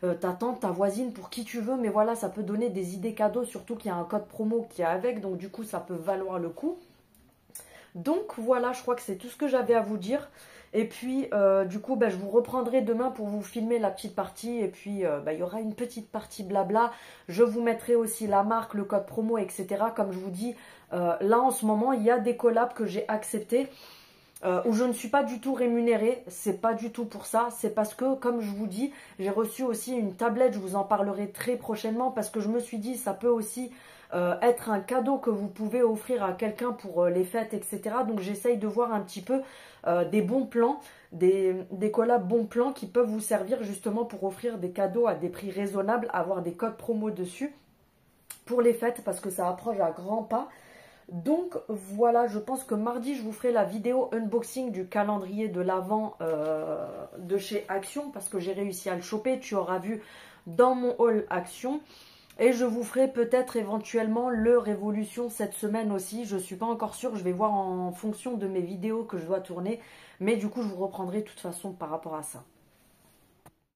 ta tante, ta voisine, pour qui tu veux. Mais voilà, ça peut donner des idées cadeaux, surtout qu'il y a un code promo qui est avec. Donc du coup, ça peut valoir le coup. Donc voilà, je crois que c'est tout ce que j'avais à vous dire. Et puis, du coup, je vous reprendrai demain pour vous filmer la petite partie. Et puis, il y aura une petite partie blabla. Je vous mettrai aussi la marque, le code promo, etc. Comme je vous dis, là, en ce moment, il y a des collabs que j'ai acceptés. Où je ne suis pas du tout rémunérée. C'est pas du tout pour ça. C'est parce que, comme je vous dis, j'ai reçu aussi une tablette. Je vous en parlerai très prochainement. Parce que je me suis dit, ça peut aussi être un cadeau que vous pouvez offrir à quelqu'un pour les fêtes, etc. Donc j'essaye de voir un petit peu des bons plans, des collabs bons plans qui peuvent vous servir justement pour offrir des cadeaux à des prix raisonnables, avoir des codes promo dessus pour les fêtes parce que ça approche à grands pas. Donc voilà, je pense que mardi je vous ferai la vidéo unboxing du calendrier de l'Avent de chez Action parce que j'ai réussi à le choper, tu auras vu dans mon haul Action. Et je vous ferai peut-être éventuellement le Révolution cette semaine aussi. Je ne suis pas encore sûre, je vais voir en fonction de mes vidéos que je dois tourner. Mais du coup, je vous reprendrai de toute façon par rapport à ça.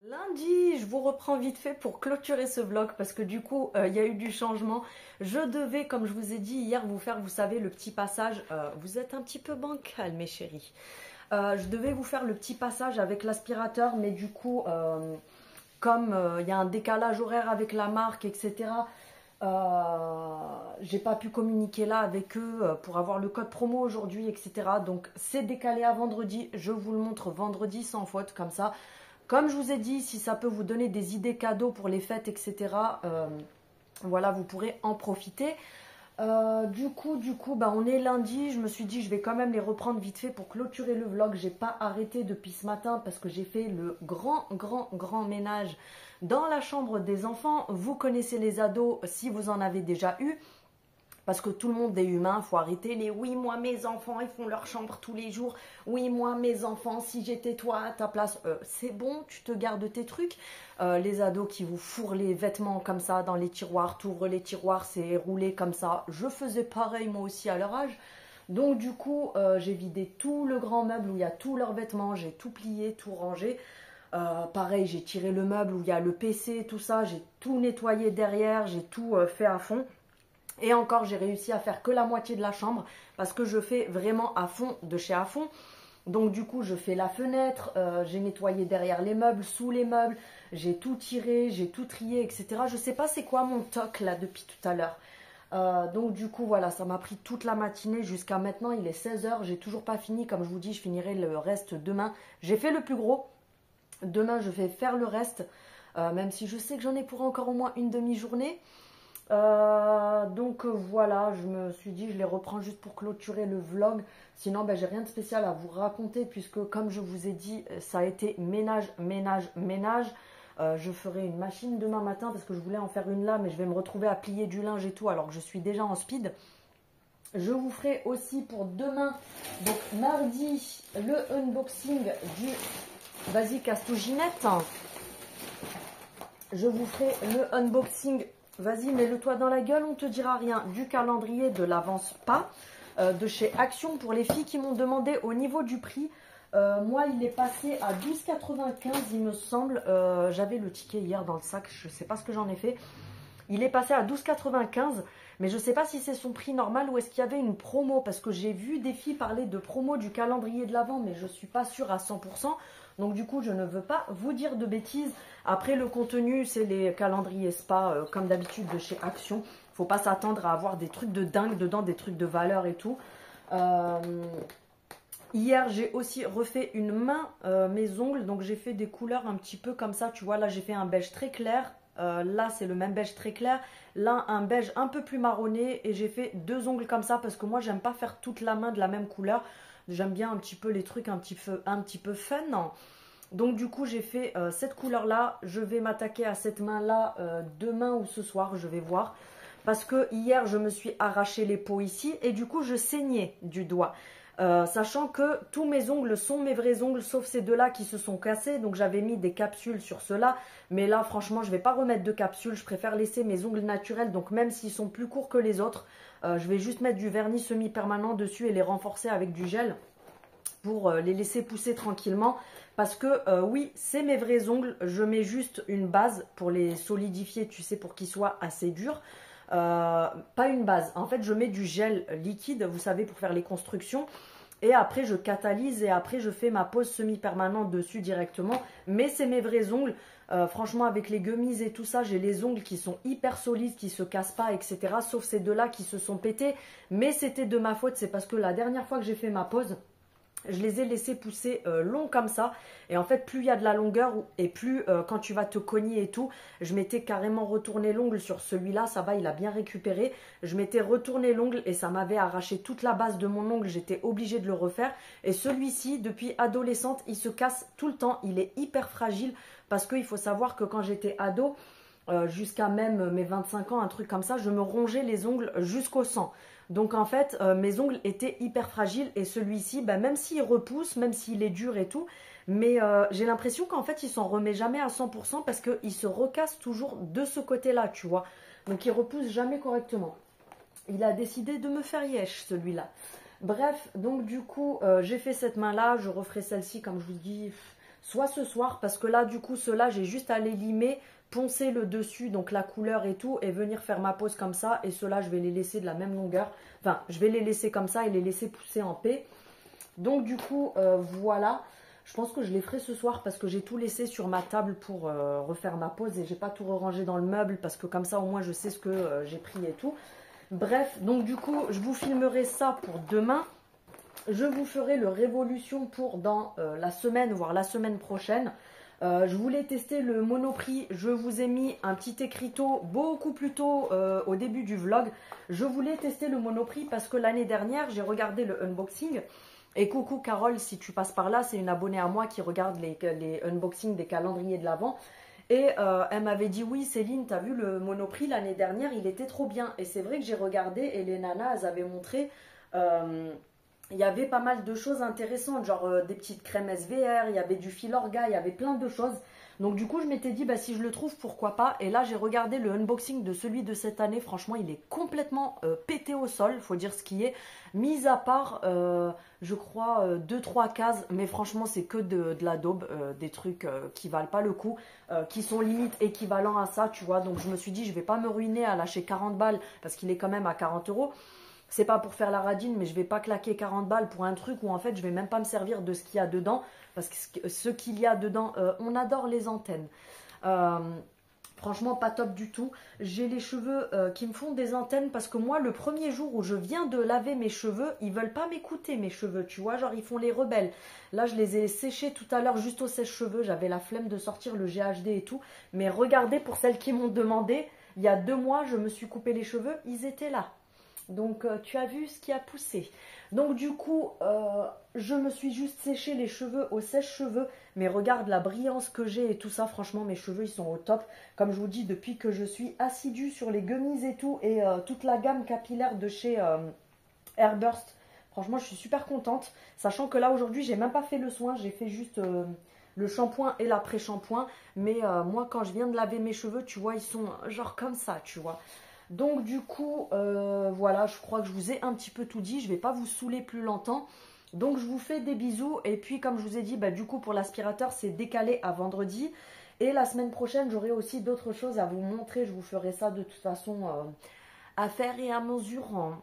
Lundi, je vous reprends vite fait pour clôturer ce vlog parce que du coup, il y a eu du changement. Je devais, comme je vous ai dit hier, vous faire, vous savez, le petit passage. Vous êtes un petit peu bancal, mes chéris. Je devais vous faire le petit passage avec l'aspirateur, mais du coup... comme il y a un décalage horaire avec la marque, etc., j'ai pas pu communiquer là avec eux pour avoir le code promo aujourd'hui, etc. Donc c'est décalé à vendredi. Je vous le montre vendredi sans faute, comme ça. Comme je vous ai dit, si ça peut vous donner des idées cadeaux pour les fêtes, etc., voilà, vous pourrez en profiter. Du coup, on est lundi. Je me suis dit, je vais quand même les reprendre vite fait pour clôturer le vlog. J'ai pas arrêté depuis ce matin parce que j'ai fait le grand ménage dans la chambre des enfants. Vous connaissez les ados si vous en avez déjà eu. Parce que tout le monde est humain, il faut arrêter les « oui, moi, mes enfants, ils font leur chambre tous les jours. Oui, moi, mes enfants, si j'étais toi à ta place. » C'est bon, tu te gardes tes trucs. Les ados qui vous fourrent les vêtements comme ça dans les tiroirs, tu ouvres les tiroirs, c'est roulé comme ça. Je faisais pareil moi aussi à leur âge. Donc du coup, j'ai vidé tout le grand meuble où il y a tous leurs vêtements. J'ai tout plié, tout rangé. Pareil, j'ai tiré le meuble où il y a le PC, tout ça. J'ai tout nettoyé derrière, j'ai tout fait à fond. Et encore, j'ai réussi à faire que la moitié de la chambre parce que je fais vraiment à fond de chez à fond. Donc du coup, je fais la fenêtre, j'ai nettoyé derrière les meubles, sous les meubles, j'ai tout tiré, j'ai tout trié, etc. Je sais pas c'est quoi mon toc là depuis tout à l'heure. Donc du coup, voilà, ça m'a pris toute la matinée jusqu'à maintenant. Il est 16 h, j'ai toujours pas fini. Comme je vous dis, je finirai le reste demain. J'ai fait le plus gros. Demain, je vais faire le reste, même si je sais que j'en ai pour encore au moins une demi-journée. Donc voilà, je me suis dit je les reprends juste pour clôturer le vlog. Sinon j'ai rien de spécial à vous raconter puisque comme je vous ai dit ça a été ménage. Je ferai une machine demain matin parce que je voulais en faire une là, mais je vais me retrouver à plier du linge et tout alors que je suis déjà en speed. Je vous ferai aussi pour demain, donc mardi, le unboxing du Vas-y Castouginette. Je vous ferai le unboxing Vas-y, mets-le-toi dans la gueule, on te dira rien. Du calendrier de l'avance pas. De chez Action pour les filles qui m'ont demandé au niveau du prix. Moi, il est passé à 12,95 il me semble. J'avais le ticket hier dans le sac, je ne sais pas ce que j'en ai fait. Il est passé à 12,95 mais je ne sais pas si c'est son prix normal ou est-ce qu'il y avait une promo. Parce que j'ai vu des filles parler de promo du calendrier de l'Avent, mais je ne suis pas sûre à 100%. Donc du coup, je ne veux pas vous dire de bêtises. Après, le contenu, c'est les calendriers spa, comme d'habitude, de chez Action. Faut pas s'attendre à avoir des trucs de dingue dedans, des trucs de valeur et tout. Hier, j'ai aussi refait une main, mes ongles. Donc, j'ai fait des couleurs un petit peu comme ça. Tu vois, là, j'ai fait un beige très clair. Là, c'est le même beige très clair. Là, un beige un peu plus marronné. Et j'ai fait deux ongles comme ça parce que moi, j'aime pas faire toute la main de la même couleur. J'aime bien un petit peu les trucs un petit peu fun. Donc du coup j'ai fait cette couleur là, je vais m'attaquer à cette main là demain ou ce soir, je vais voir. Parce que hier je me suis arraché les peaux ici et du coup je saignais du doigt. Sachant que tous mes ongles sont mes vrais ongles sauf ces deux là qui se sont cassés. Donc j'avais mis des capsules sur ceux-là. Mais là franchement je ne vais pas remettre de capsules, je préfère laisser mes ongles naturels. Donc même s'ils sont plus courts que les autres, je vais juste mettre du vernis semi-permanent dessus et les renforcer avec du gel. Pour les laisser pousser tranquillement. Parce que oui, c'est mes vrais ongles. Je mets juste une base pour les solidifier, tu sais, pour qu'ils soient assez durs. Pas une base. En fait, je mets du gel liquide, vous savez, pour faire les constructions. Et après, je catalyse et après, je fais ma pose semi-permanente dessus directement. Mais c'est mes vrais ongles. Franchement, avec les gummies et tout ça, j'ai les ongles qui sont hyper solides, qui se cassent pas, etc. Sauf ces deux-là qui se sont pétés. Mais c'était de ma faute. C'est parce que la dernière fois que j'ai fait ma pose, je les ai laissés pousser longs comme ça. Et en fait, plus il y a de la longueur et plus quand tu vas te cogner et tout, je m'étais carrément retourné l'ongle sur celui-là. Ça va, il a bien récupéré. Je m'étais retourné l'ongle et ça m'avait arraché toute la base de mon ongle. J'étais obligée de le refaire. Et celui-ci, depuis adolescente, il se casse tout le temps. Il est hyper fragile parce qu'il faut savoir que quand j'étais ado, jusqu'à même mes 25 ans, un truc comme ça, je me rongeais les ongles jusqu'au sang. Donc en fait, mes ongles étaient hyper fragiles et celui-ci, bah, même s'il repousse, même s'il est dur et tout, mais j'ai l'impression qu'en fait, il s'en remet jamais à 100% parce qu'il se recasse toujours de ce côté-là, tu vois. Donc il repousse jamais correctement. Il a décidé de me faire yesh, celui-là. Bref, donc du coup, j'ai fait cette main-là, je referai celle-ci, comme je vous dis, soit ce soir, parce que là, du coup, ceux-là, j'ai juste à les limer, poncer le dessus, donc la couleur et tout, et venir faire ma pose comme ça. Et ceux-là, je vais les laisser de la même longueur. Enfin, je vais les laisser comme ça et les laisser pousser en paix. Donc du coup, voilà. Je pense que je les ferai ce soir parce que j'ai tout laissé sur ma table pour refaire ma pose. Et j'ai pas tout rangé dans le meuble parce que comme ça, au moins, je sais ce que j'ai pris et tout. Bref, donc du coup, je vous filmerai ça pour demain. Je vous ferai le Révolution pour dans la semaine, voire la semaine prochaine. Je voulais tester le Monoprix. Je vous ai mis un petit écriteau beaucoup plus tôt au début du vlog. Je voulais tester le Monoprix parce que l'année dernière, j'ai regardé le unboxing. Et coucou Carole, si tu passes par là, c'est une abonnée à moi qui regarde les unboxings des calendriers de l'Avent. Et elle m'avait dit, oui Céline, t'as vu le Monoprix l'année dernière, il était trop bien. Et c'est vrai que j'ai regardé et les nanas, elles avaient montré, il y avait pas mal de choses intéressantes, genre des petites crèmes SVR, il y avait du Filorga, il y avait plein de choses. Donc du coup, je m'étais dit, bah, si je le trouve, pourquoi pas. Et là, j'ai regardé le unboxing de celui de cette année. Franchement, il est complètement pété au sol, faut dire ce qui est. Mis à part, je crois, 2-3 cases. Mais franchement, c'est que de la daube, des trucs qui valent pas le coup, qui sont limite équivalents à ça, tu vois. Donc je me suis dit, je vais pas me ruiner à lâcher 40 balles, parce qu'il est quand même à 40 euros. C'est pas pour faire la radine, mais je vais pas claquer 40 balles pour un truc où en fait je vais même pas me servir de ce qu'il y a dedans. Parce que ce qu'il y a dedans, on adore les antennes. Franchement, pas top du tout. J'ai les cheveux qui me font des antennes parce que moi, le premier jour où je viens de laver mes cheveux, ils veulent pas m'écouter mes cheveux, tu vois, genre ils font les rebelles. Là, je les ai séchés tout à l'heure juste au sèche-cheveux. J'avais la flemme de sortir le GHD et tout. Mais regardez, pour celles qui m'ont demandé, il y a 2 mois, je me suis coupé les cheveux, ils étaient là. Donc tu as vu ce qui a poussé. Donc du coup, je me suis juste séché les cheveux au sèche-cheveux. Mais regarde la brillance que j'ai et tout ça. Franchement, mes cheveux, ils sont au top. Comme je vous dis, depuis que je suis assidue sur les gummies et tout. Et toute la gamme capillaire de chez Airburst. Franchement, je suis super contente. Sachant que là, aujourd'hui, j'ai même pas fait le soin. J'ai fait juste le shampoing et l'après-shampoing. Mais moi, quand je viens de laver mes cheveux, tu vois, ils sont genre comme ça, tu vois. Donc du coup, voilà, je crois que je vous ai un petit peu tout dit. Je ne vais pas vous saouler plus longtemps. Donc je vous fais des bisous. Et puis comme je vous ai dit, bah, du coup pour l'aspirateur, c'est décalé à vendredi. Et la semaine prochaine, j'aurai aussi d'autres choses à vous montrer. Je vous ferai ça de toute façon à faire et à mesure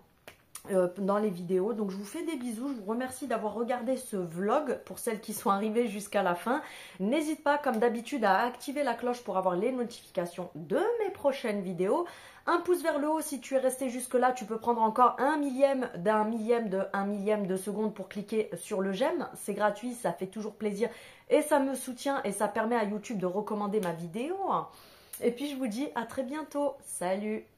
dans les vidéos. Donc je vous fais des bisous, je vous remercie d'avoir regardé ce vlog pour celles qui sont arrivées jusqu'à la fin. N'hésite pas comme d'habitude à activer la cloche pour avoir les notifications de mes prochaines vidéos. Un pouce vers le haut si tu es resté jusque là, tu peux prendre encore un millième de seconde pour cliquer sur le j'aime. C'est gratuit, ça fait toujours plaisir et ça me soutient et ça permet à YouTube de recommander ma vidéo. Et puis je vous dis à très bientôt, salut!